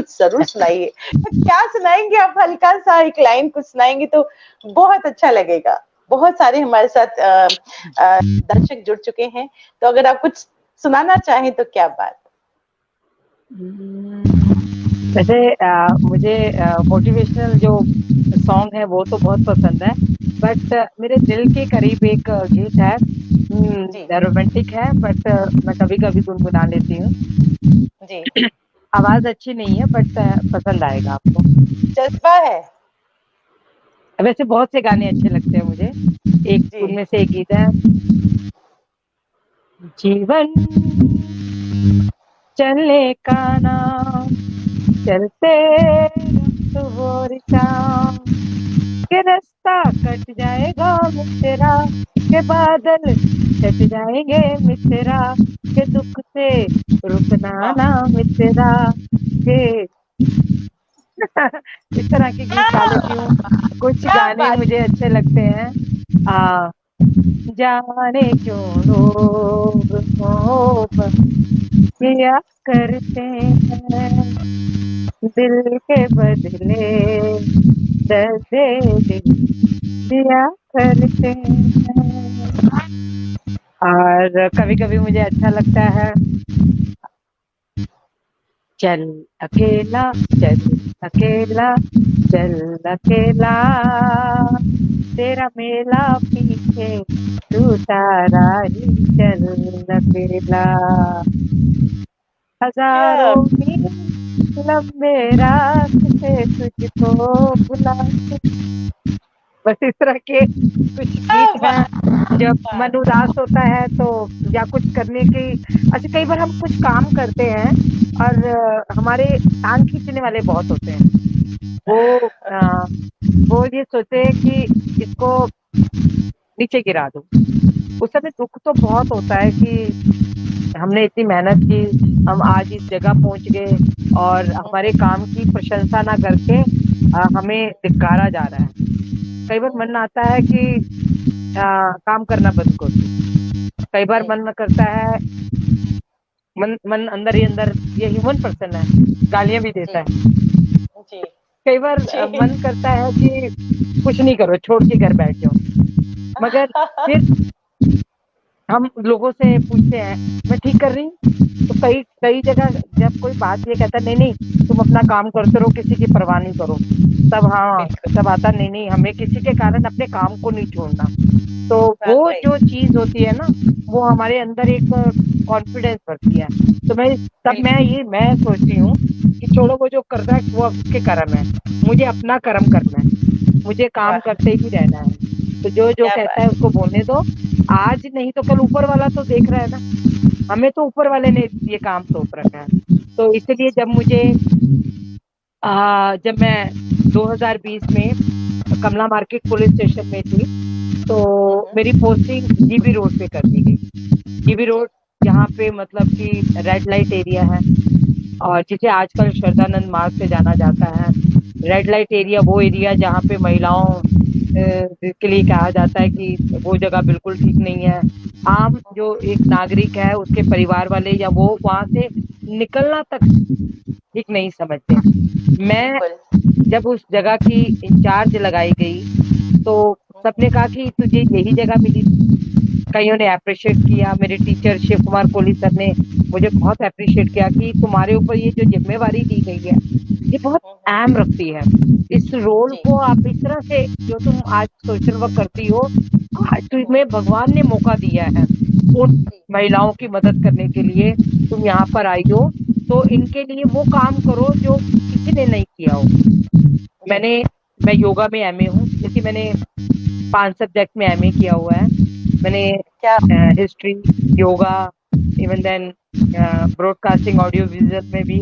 सुनाइए। क्या सुनाएंगे आप? हल्का सा एक लाइन कुछ सुनाएंगे तो बहुत अच्छा लगेगा। बहुत सारे हमारे साथ दर्शक जुड़ चुके हैं, तो अगर आप कुछ सुनाना चाहें तो क्या बात। वैसे मुझे मोटिवेशनल जो सॉन्ग है वो तो बहुत पसंद है, बट मेरे दिल के करीब एक गीत है, जी रोमांटिक है, बट मैं कभी कभी गुनगुना लेती हूँ। जी। आवाज अच्छी नहीं है बट पसंद आएगा आपको। जज्बा है। वैसे बहुत से गाने अच्छे लगते हैं मुझे। एक जी उनमें से एक गीत है, जीवन चलने का नाम, चलते रहो शाम, के रास्ता कट जाएगा मित्रा, के बादल छट जाएंगे मित्रा, के दुख से रुकना वाह ना मित्रा, के इस तरह के गीत गा लेती हूँ। कुछ क्या गाने बात। मुझे अच्छे लगते हैं। आ, जाने क्यों लोग मोहब्बत किया करते हैं, दिल के बदले दर्द दिल दिया करते हैं। और कभी कभी मुझे अच्छा लगता है, चल अकेला, चल अकेला, चल अकेला, तेरा मेला पीछे टूटा राही, चल अकेला, क्या हजारों मील लंबे रास्ते तुझको बुला के। बस इस तरह के कुछ गीत हैं। जब मन बात। उदास होता है तो, या कुछ करने की, अच्छा कई बार हम कुछ काम करते हैं और हमारे टांग खींचने वाले बहुत होते हैं। वो वो ये सोचे कि इसको नीचे गिरा दो। उस समय दुख तो बहुत होता है कि हमने इतनी मेहनत की, हम आज इस जगह पहुंच गए और हमारे काम की प्रशंसा ना करके हमें धिक्कारा जा रहा है। कई बार मन आता है कि काम करना बंद कर दूं। कई बार जी मन करता है, मन मन अंदर ही अंदर, ये ह्यूमन पर्सन है, गालियां भी जी देता है। जी कई बार जी मन करता है कि कुछ नहीं करो, छोड़ के घर बैठ जाओ। मगर फिर हम लोगों से पूछते हैं, मैं ठीक कर रही हूँ? तो कई कई जगह जब कोई बात ये कहता है, नहीं नहीं तुम अपना काम करते रहो, किसी की परवाह नहीं करो, तब हाँ, बिल्कुल तब आता नहीं नहीं, हमें किसी के कारण अपने काम को नहीं छोड़ना। तो वो वाकई जो चीज होती है ना, वो हमारे अंदर एक कॉन्फिडेंस भरती है। तो बिल्कुल मैं सोचती हूँ कि छोड़ो, वो जो कर रहा है वो उसके कर्म है, मुझे अपना कर्म करना है, मुझे काम वाह करते ही रहना है। तो जो जो क्या कहता बात है उसको बोलने दो, आज नहीं तो कल ऊपर वाला तो देख रहा है ना, हमें तो ऊपर वाले ने ये काम सौंप रखा है। तो इसलिए जब मैं 2020 में कमला मार्केट पुलिस स्टेशन में थी, तो मेरी पोस्टिंग जीबी रोड पे कर दी गई। जीबी जी रोड, जहाँ पे मतलब कि रेड लाइट एरिया है, और जिसे आजकल श्रद्धानंद मार्ग से जाना जाता है। रेड लाइट एरिया वो एरिया जहाँ पे महिलाओं के लिए कहा जाता है कि वो जगह बिल्कुल ठीक नहीं है। आम जो एक नागरिक है, उसके परिवार वाले या वो वहां से निकलना तक ठीक नहीं समझते। मैं बिल्कुल जब उस जगह की इंचार्ज लगाई गई, तो सबने कहा कि तुझे यही जगह मिली। कईयों ने अप्रिशिएट किया, मेरे टीचर शिव कुमार कोहली सर ने मुझे बहुत अप्रिशिएट किया कि तुम्हारे ऊपर ये जो जिम्मेवारी दी गई है, ये बहुत अहम रखती है। इस रोल जी को आप इस तरह से, जो तुम आज सोशल वर्क करती हो, आज तुम्हें भगवान ने मौका दिया है उन जी महिलाओं की मदद करने के लिए, तुम यहाँ पर आई हो, तो इनके लिए वो काम करो जो किसी ने नहीं किया हो। जी मैंने मैं योगा में एमए हूँ, क्योंकि मैंने 5 सब्जेक्ट में एमए किया हुआ है। मैंने क्या history, yoga, even then broadcasting audio visual में भी,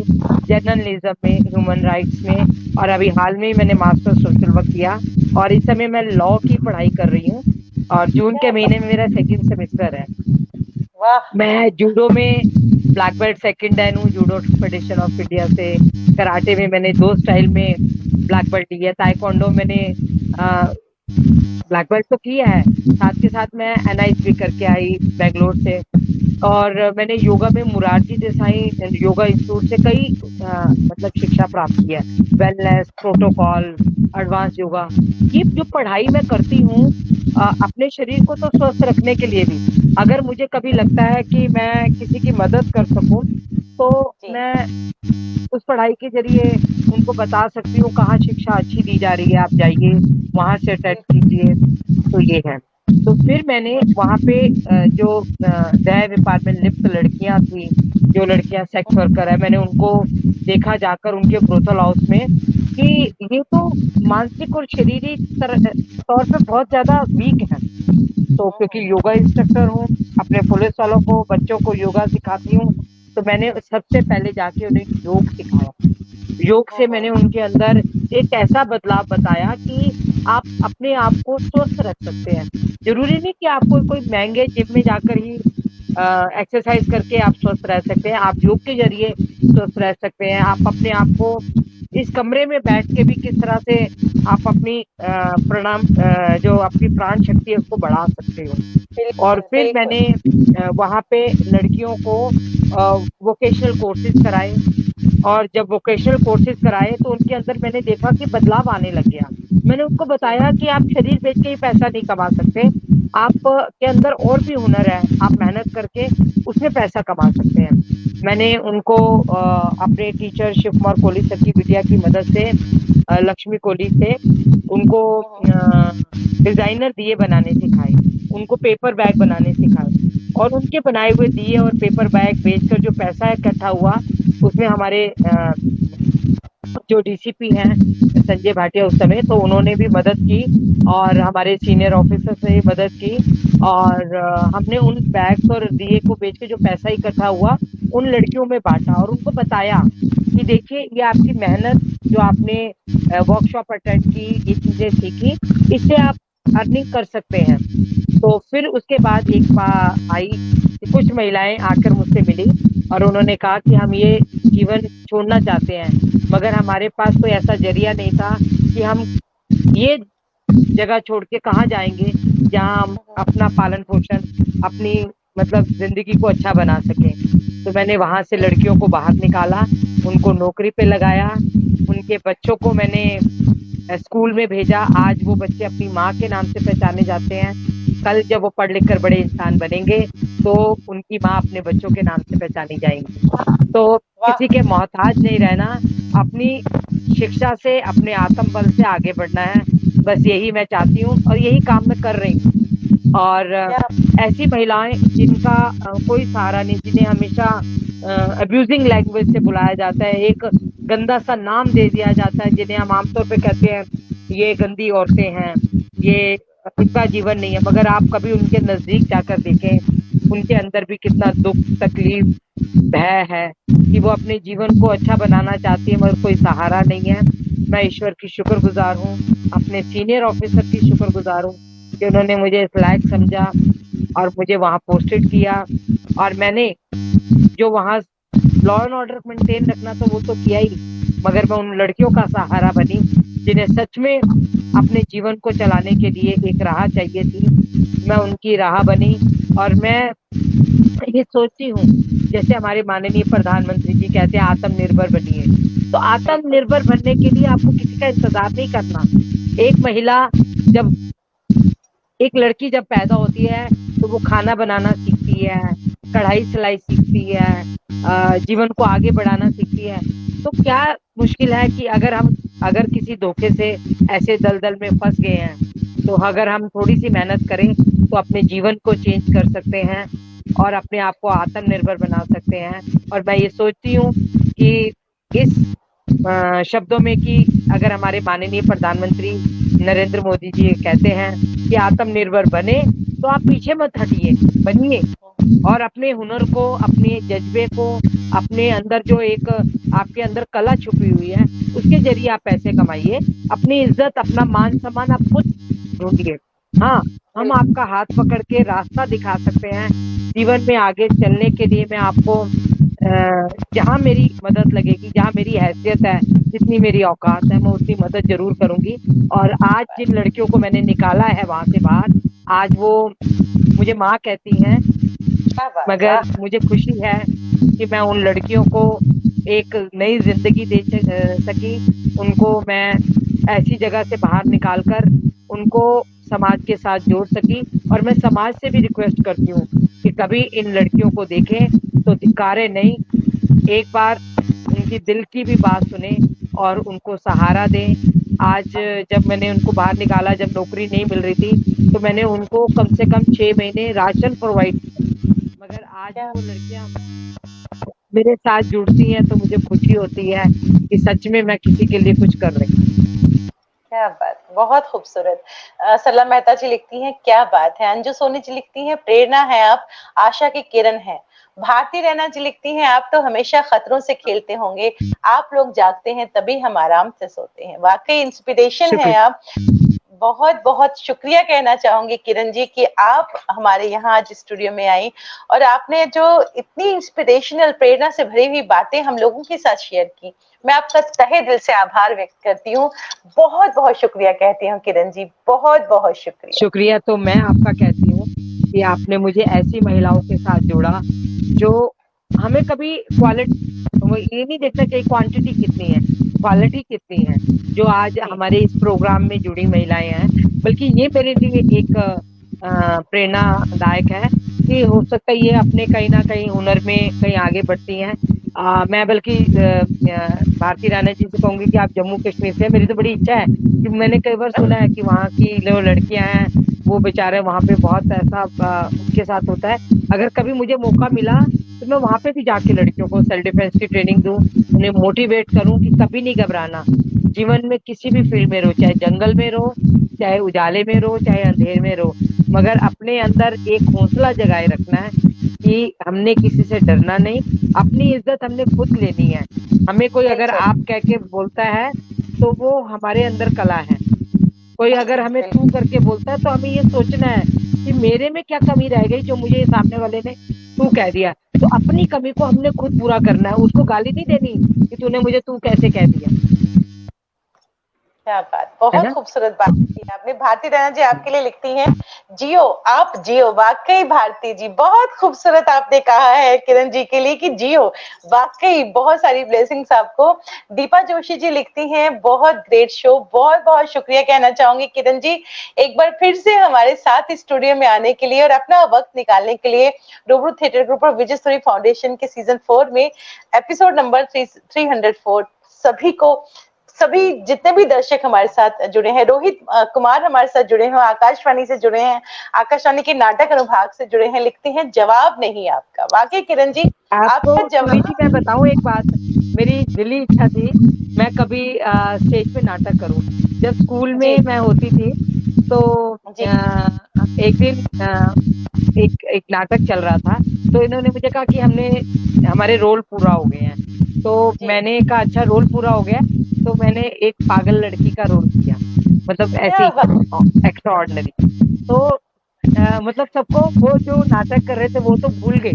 जर्नलिज्म में, ह्यूमन राइट्स में, और अभी हाल में ही मैंने मास्टर सोशल वर्क किया। और इस समय मैं लॉ की पढ़ाई कर रही हूँ, और जून के क्या महीने में मेरा सेकंड सेमेस्टर है। वाह मैं जूडो में ब्लैक बेल्ट सेकंड डैन हूँ, जूडो फेडरेशन ऑफ इंडिया से। कराटे में मैंने 2 स्टाइल में ब्लैक बेल्ट लिया। ताइक्वांडो मैंने ब्लैक बेल्ट तो किया है, साथ के साथ मैं एनआईस भी करके आई बेंगलोर से। और मैंने योगा में मुरारजी देसाई योगा इंस्टीट्यूट से कई मतलब शिक्षा प्राप्त की है। वेलनेस प्रोटोकॉल, एडवांस योगा, ये जो पढ़ाई मैं करती हूँ अपने शरीर को तो स्वस्थ रखने के लिए भी, अगर मुझे कभी लगता है कि मैं किसी की मदद कर सकूं, तो जी मैं उस पढ़ाई के जरिए उनको बता सकती हूँ कहाँ शिक्षा अच्छी दी जा रही है, आप जाइए वहां से अटेंड बिल्कुल कीजिए। तो ये है। तो फिर मैंने वहां पे जो दया व्यापार में लिप्त लड़कियां थी, जो लड़कियां सेक्स वर्कर है, मैंने उनको देखा जाकर उनके ब्रोथल हाउस में कि ये तो मानसिक और शारीरिक तौर पे बहुत ज्यादा वीक है। तो क्योंकि योगा इंस्ट्रक्टर हूँ, अपने पुलिस वालों को, बच्चों को योगा सिखाती हूँ, तो मैंने सबसे पहले जाके उन्हें योग सिखाया। योग से मैंने उनके अंदर एक ऐसा बदलाव बताया कि आप अपने आप को स्वस्थ रख सकते हैं। जरूरी नहीं कि आपको कोई महंगे जिम में जाकर ही एक्सरसाइज करके आप स्वस्थ रह सकते हैं, आप योग के जरिए स्वस्थ रह सकते हैं। आप अपने आप को इस कमरे में बैठ के भी किस तरह से आप अपनी जो अपनी प्राण शक्ति है उसको बढ़ा सकते हो। और बिल्कुल फिर बिल्कुल मैंने वहाँ पे लड़कियों को वोकेशनल कोर्सेज कराए। और जब वोकेशनल कोर्सेज कराए तो उनके अंदर मैंने देखा कि बदलाव आने लग गया। मैंने उनको जी बताया कि आप शरीर बेच के ही पैसा नहीं कमा सकते, आप के अंदर और भी हुनर है, आप मेहनत करके उसमें पैसा कमा सकते हैं। मैंने उनको अपने टीचर शिव कुमार कोहली सर की बिटिया की मदद से, लक्ष्मी कोहली से, उनको डिजाइनर दिए बनाने सिखाए, उनको पेपर बैग बनाने सिखाए। और उनके बनाए हुए दिए और पेपर बैग बेचकर जो पैसा इकट्ठा हुआ, उसमें हमारे जो डीसीपी हैं संजय भाटिया उस समय, तो उन्होंने भी मदद की, और हमारे सीनियर ऑफिसर्स ने भी मदद की। और हमने उन बैग्स और दिए को बेच के जो पैसा इकट्ठा हुआ, उन लड़कियों में बांटा और उनको बताया कि देखिए ये आपकी मेहनत, जो आपने वर्कशॉप अटेंड की, ये चीजें सीखी, इससे आप अर्निंग कर सकते हैं। तो फिर उसके बाद एक बार आई कुछ महिलाएं आकर मुझसे मिली और उन्होंने कहा कि हम ये जीवन छोड़ना चाहते हैं, मगर हमारे पास कोई ऐसा जरिया नहीं था कि हम ये जगह छोड़ के कहाँ जाएंगे जहाँ हम अपना पालन पोषण, अपनी मतलब जिंदगी को अच्छा बना सकें। तो मैंने वहां से लड़कियों को बाहर निकाला, उनको नौकरी पे लगाया, उनके बच्चों को मैंने स्कूल में भेजा। आज वो बच्चे अपनी माँ के नाम से पहचाने जाते हैं। कल जब वो पढ़ लिख कर बड़े इंसान बनेंगे तो उनकी माँ अपने बच्चों के नाम से पहचानी जाएंगी। तो वाह। किसी के मोहताज नहीं रहना, अपनी शिक्षा से, अपने आत्मबल से आगे बढ़ना है। बस यही मैं चाहती हूँ और यही काम मैं कर रही हूँ। और क्या ऐसी महिलाएं जिनका कोई सहारा नहीं, जिन्हें हमेशा अब्यूजिंग लैंग्वेज से बुलाया जाता है, एक गंदा सा नाम दे दिया जाता है, जिन्हें हम आमतौर पे कहते हैं ये गंदी औरतें हैं, ये इनका जीवन नहीं है। मगर आप कभी उनके नजदीक जाकर देखें, उनके अंदर भी कितना दुख, तकलीफ, भय है कि वो अपने जीवन को अच्छा बनाना चाहती है मगर कोई सहारा नहीं है। मैं ईश्वर की शुक्रगुजार हूँ, अपने सीनियर ऑफिसर की शुक्रगुजार हूँ कि उन्होंने मुझे इस लायक समझा और मुझे वहां पोस्टेड किया। और मैंने जो वहां लॉ एंड ऑर्डर मेंटेन रखना तो वो तो किया ही, मगर मैं उन लड़कियों का सहारा बनी जिन्हें सच में अपने जीवन को चलाने के लिए एक राह चाहिए थी। मैं उनकी राह बनी और मैं ये सोचती हूँ, जैसे हमारे माननीय प्रधानमंत्री जी कहते हैं आत्मनिर्भर बनिए, तो बिल्कुल। आत्मनिर्भर बनने के लिए आपको किसी का इंतजार नहीं करना। एक महिला जब, एक लड़की जब पैदा होती है तो वो खाना बनाना सीखती है, कढ़ाई सिलाई सीखती है, जीवन को आगे बढ़ाना सीखती है। तो क्या मुश्किल है कि अगर किसी धोखे से ऐसे दलदल में फंस गए हैं, तो अगर हम थोड़ी सी मेहनत करें तो अपने जीवन को चेंज कर सकते हैं और अपने आप को आत्मनिर्भर बना सकते हैं। और मैं ये सोचती हूँ कि इस शब्दों में कि अगर हमारे माननीय प्रधानमंत्री नरेंद्र मोदी जी कहते हैं कि आत्मनिर्भर बने, तो आप पीछे मत हटिए, बनिए। और अपने हुनर को, अपने जज्बे को, अपने अंदर जो एक आपके अंदर कला छुपी हुई है, उसके जरिए आप पैसे कमाइए। अपनी इज्जत, अपना मान सम्मान आप खुद ढूंढिए। हाँ, हम बिल्कुल। आपका हाथ पकड़ के रास्ता दिखा सकते हैं जीवन में आगे चलने के लिए। मैं आपको जहाँ मेरी मदद लगेगी, जहाँ मेरी हैसियत है, जितनी मेरी औकात है, मैं उतनी मदद जरूर करूंगी। और आज जिन लड़कियों को मैंने निकाला है वहां से बाहर, आज वो मुझे माँ कहती हैं, क्या बात। मगर वाह। मुझे खुशी है कि मैं उन लड़कियों को एक नई जिंदगी दे सकी। उनको मैं ऐसी जगह से बाहर निकालकर उनको समाज के साथ जोड़ सकी। और मैं समाज से भी रिक्वेस्ट करती हूँ कि कभी इन लड़कियों को देखें तो धिक्कारे नहीं, एक बार उनकी दिल की भी बात सुने और उनको सहारा दें। आज जब मैंने उनको बाहर निकाला, जब नौकरी नहीं मिल रही थी, तो मैंने उनको कम से कम 6 महीने राशन प्रोवाइड, मगर आज भी क्या वो लड़कियां मेरे साथ जुड़ती हैं तो मुझे खुशी होती है कि सच में मैं किसी के लिए कुछ कर रही हूँ। क्या बात, बहुत खूबसूरत। सरला मेहता जी लिखती हैं, क्या बात है। अंजू सोनी जी लिखती हैं, प्रेरणा है आप, आशा की किरण है। भारती रैना जी लिखती हैं, आप तो हमेशा खतरों से खेलते होंगे, आप लोग जागते हैं तभी हम आराम से सोते हैं। वाकई इंस्पिरेशन है शुक्रिया। आप। बहुत बहुत शुक्रिया कहना चाहूंगी किरण जी कि आप हमारे यहाँ आज स्टूडियो में आई और आपने जो इतनी इंस्पिरेशनल, प्रेरणा से भरी हुई बातें हम लोगों के साथ शेयर की। मैं आपका तहे दिल से आभार व्यक्त करती हूँ। बहुत बहुत शुक्रिया कहती हूँ किरण जी, बहुत बहुत शुक्रिया। शुक्रिया तो मैं आपका कहती हूँ कि आपने मुझे ऐसी महिलाओं के साथ जोड़ा जो, हमें कभी क्वालिटी, ये नहीं देखना चाहिए क्वांटिटी कितनी है, क्वालिटी कितनी है। जो आज जी। हमारे इस प्रोग्राम में जुड़ी महिलाएं हैं, बल्कि ये मेरे लिए एक प्रेरणादायक है कि हो सकता है ये अपने कहीं ना कहीं हुनर में कहीं आगे बढ़ती हैं। मैं बल्कि भारती राणा जी से कहूंगी कि आप जम्मू कश्मीर से हैं। मेरी तो बड़ी इच्छा है कि मैंने कई बार सुना है कि वहाँ की जो लड़कियां हैं वो बेचारे वहाँ पे बहुत ऐसा उनके साथ होता है। अगर कभी मुझे मौका मिला तो मैं वहां पे भी जाके लड़कियों को सेल्फ डिफेंस की ट्रेनिंग दूं, उन्हें मोटिवेट करूं कि कभी नहीं घबराना। जीवन में किसी भी फील्ड में रहो, चाहे जंगल में रहो, चाहे उजाले में रहो, चाहे अंधेर में रहो, मगर अपने अंदर एक हौसला जगाए रखना है कि हमने किसी से डरना नहीं, अपनी इज्जत हमने खुद लेनी है। हमें कोई अगर बिल्कुल। आप कह के बोलता है तो वो हमारे अंदर कला है। कोई अगर हमें तू बिल्कुल। करके बोलता है तो हमें ये सोचना है कि मेरे में क्या कमी रह गई जो मुझे सामने वाले ने तू कह दिया, तो अपनी कमी को हमने खुद पूरा करना है, उसको गाली नहीं देनी कि तूने मुझे तू कैसे कह दिया। क्या बात, है बहुत ना? खूबसूरत बात की आपने। भारती रैना जी आपके लिए लिखती हैं, जियो आप जियो। वाकई भारती जी, बहुत खूबसूरत आपने कहा है किरण जी के लिए कि जियो। वाकई बहुत सारी ब्लेसिंग्स आपको। दीपा जोशी जी लिखती हैं, बहुत ग्रेट शो। बहुत बहुत शुक्रिया कहना चाहूंगी किरण जी, एक बार फिर से हमारे साथ स्टूडियो में आने के लिए और अपना वक्त निकालने के लिए। रूबरू थिएटर ग्रुप और विजय सूरी फाउंडेशन के सीजन 4 में एपिसोड नंबर 304 सभी को, सभी जितने भी दर्शक हमारे साथ जुड़े हैं, रोहित कुमार हमारे साथ जुड़े हैं, आकाशवाणी से जुड़े हैं, आकाशवाणी के नाटक अनुभाग से जुड़े हैं, लिखते हैं जवाब नहीं आपका। वाकई किरण जी, आपको आपका सूरी जी मैं जवाब। बताऊं एक बात, मेरी दिली इच्छा थी मैं कभी स्टेज पे नाटक करूं। जब स्कूल जी में मैं होती थी तो जी एक दिन एक एक नाटक चल रहा था, तो इन्होंने मुझे कहा कि हमने हमारे रोल पूरा हो गए हैं, तो जी। मैंने कहा अच्छा रोल पूरा हो गया, तो मैंने एक पागल लड़की का रोल किया, मतलब ऐसे क्या बात। ही एक्स्ट्रा ऑर्डिनरी। तो मतलब सबको वो जो नाटक कर रहे थे वो तो भूल गए,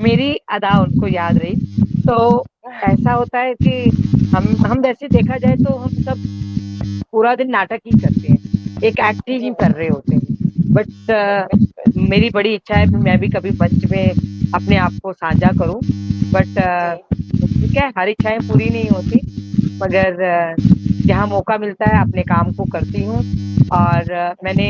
मेरी अदा उनको याद रही। तो ऐसा होता है कि हम वैसे देखा जाए तो हम सब पूरा दिन नाटक ही करते हैं, एक जी एक्टिंग कर रहे बिल्कुल होते हैं, बट बिल्कुल। मेरी बड़ी इच्छा है कि मैं भी कभी मंच में अपने आप को साझा करूं, बट जी ठीक है, हर इच्छाएं पूरी नहीं होती, मगर जहाँ मौका मिलता है अपने काम को करती हूँ। और मैंने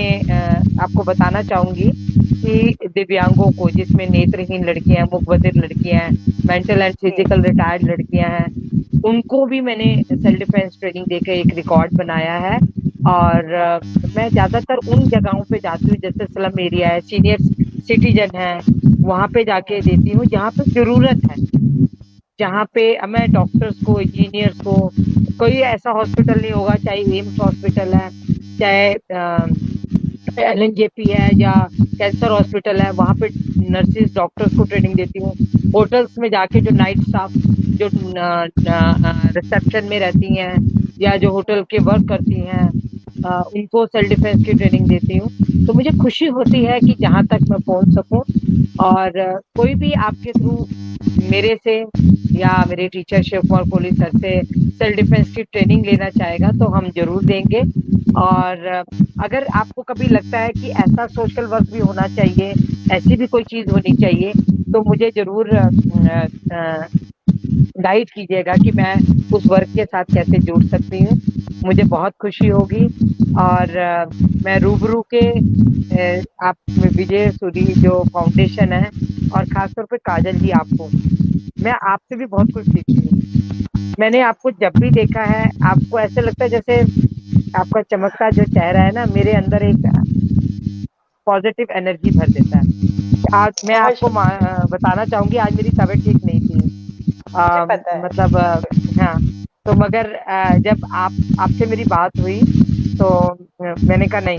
आपको बताना चाहूंगी कि दिव्यांगों को, जिसमें नेत्रहीन लड़कियां हैं, मूकबधिर लड़कियां हैं, मेंटल एंड जी फिजिकल रिटायर्ड लड़कियां हैं, उनको भी मैंने सेल्फ डिफेंस ट्रेनिंग देकर एक रिकॉर्ड बनाया है। और मैं ज्यादातर उन जगहों पे जाती हूँ जैसे स्लम एरिया है, सीनियर सिटीजन है, वहां पे जाके देती हूँ जहाँ पे जरूरत है, जहाँ पे मैं डॉक्टर्स को, इंजीनियर्स को, कोई ऐसा हॉस्पिटल नहीं होगा, चाहे एम्स हॉस्पिटल है, चाहे एलएनजेपी है, या कैंसर हॉस्पिटल है, वहां पे नर्सिस डॉक्टर्स को ट्रेनिंग देती हूँ। होटल्स में जाके जो नाइट स्टाफ, जो रिसेप्शन में रहती हैं या जो होटल के वर्क करती हैं, उनको सेल्फ डिफेंस की ट्रेनिंग देती हूँ। तो मुझे खुशी होती है कि जहां तक मैं पहुंच सकूं, और कोई भी आपके थ्रू मेरे से या मेरे टीचर शिव कुमार कोहली सर से सेल्फ डिफेंस की ट्रेनिंग लेना चाहेगा तो हम जरूर देंगे। और अगर आपको कभी लगता है कि ऐसा सोशल वर्क भी होना चाहिए, ऐसी भी कोई चीज होनी चाहिए, तो मुझे जरूर गाइड कीजिएगा कि मैं उस वर्क के साथ कैसे जुड़ सकती हूँ, मुझे बहुत खुशी होगी। और मैं रूबरू के आप विजय सूरी जो फाउंडेशन है, और खासतौर पे काजल जी, आपको मैं आपसे भी बहुत कुछ सीखती हूँ। मैंने आपको जब भी देखा है, आपको ऐसे लगता है जैसे आपका चमकता जो चेहरा है ना, मेरे अंदर एक पॉजिटिव एनर्जी भर देता है। आज मैं बहुत आपको शुक्रिया। बताना चाहूंगी, आज मेरी तबीयत ठीक नहीं थी, मुझे पता है। मतलब हाँ, तो मगर जब आपसे मेरी बात हुई तो मैंने कहा नहीं,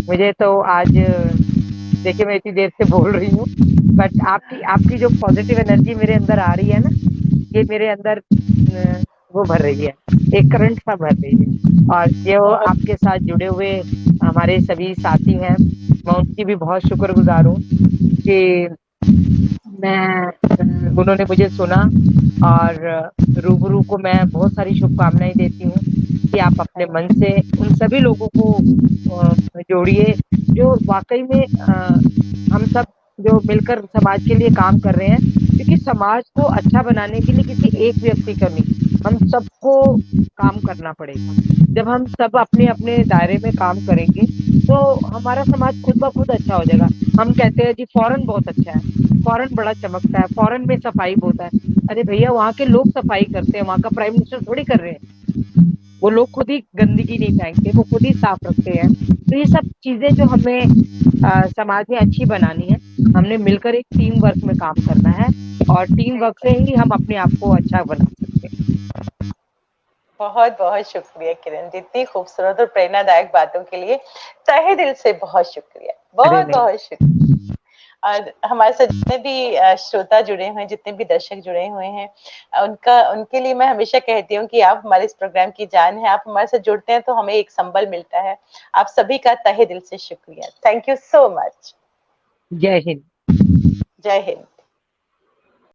मुझे तो आज देखिए मैं इतनी देर से बोल रही हूँ, बट आपकी आपकी जो पॉजिटिव एनर्जी मेरे अंदर आ रही है ना, ये मेरे अंदर वो भर रही है, एक करंट सा भर रही है। और जो बहुत आपके साथ जुड़े हुए हमारे सभी साथी हैं, मैं उनकी भी बहुत शुक्रगुजार हूँ कि मैं उन्होंने मुझे सुना। और रूबरू को मैं बहुत सारी शुभकामनाएं देती हूँ कि आप अपने मन धन्यवाद। से उन सभी लोगों को जोड़िए जो वाकई में हम सब जो मिलकर समाज के लिए काम कर रहे हैं, क्योंकि समाज को अच्छा बनाने के लिए किसी एक व्यक्ति का नहीं, हम सबको काम करना पड़ेगा। जब हम सब अपने अपने दायरे में काम करेंगे तो हमारा समाज खुद ब खुद अच्छा हो जाएगा। हम कहते हैं जी फॉरेन बहुत अच्छा है, फॉरेन बड़ा चमकता है, फॉरेन में सफाई बहुत है। अरे भैया, वहाँ के लोग सफाई करते हैं, वहाँ का प्राइम मिनिस्टर थोड़ी कर रहे हैं, वो लोग खुद ही गंदगी नहीं फेंकते, वो खुद ही साफ रखते हैं। तो ये सब चीजें जो हमें समाज में अच्छी बनानी है, हमने मिलकर एक टीम वर्क में काम करना है, और टीम वर्क से बिल्कुल। ही हम अपने आप को अच्छा बना सकते हैं। बहुत बहुत शुक्रिया किरण जी, इतनी खूबसूरत और प्रेरणादायक बातों के लिए तहे दिल से बहुत शुक्रिया। अरे बहुत नहीं, बहुत शुक्रिया। और हमारे साथ जितने भी श्रोता जुड़े हुए हैं, जितने भी दर्शक जुड़े हुए हैं, उनका उनके लिए मैं हमेशा कहती हूँ कि आप हमारे इस प्रोग्राम की जान है। आप हमारे साथ जुड़ते हैं तो हमें एक संबल मिलता है। आप सभी का तहे दिल से शुक्रिया। Thank you so much. जय हिंद। जय हिंद।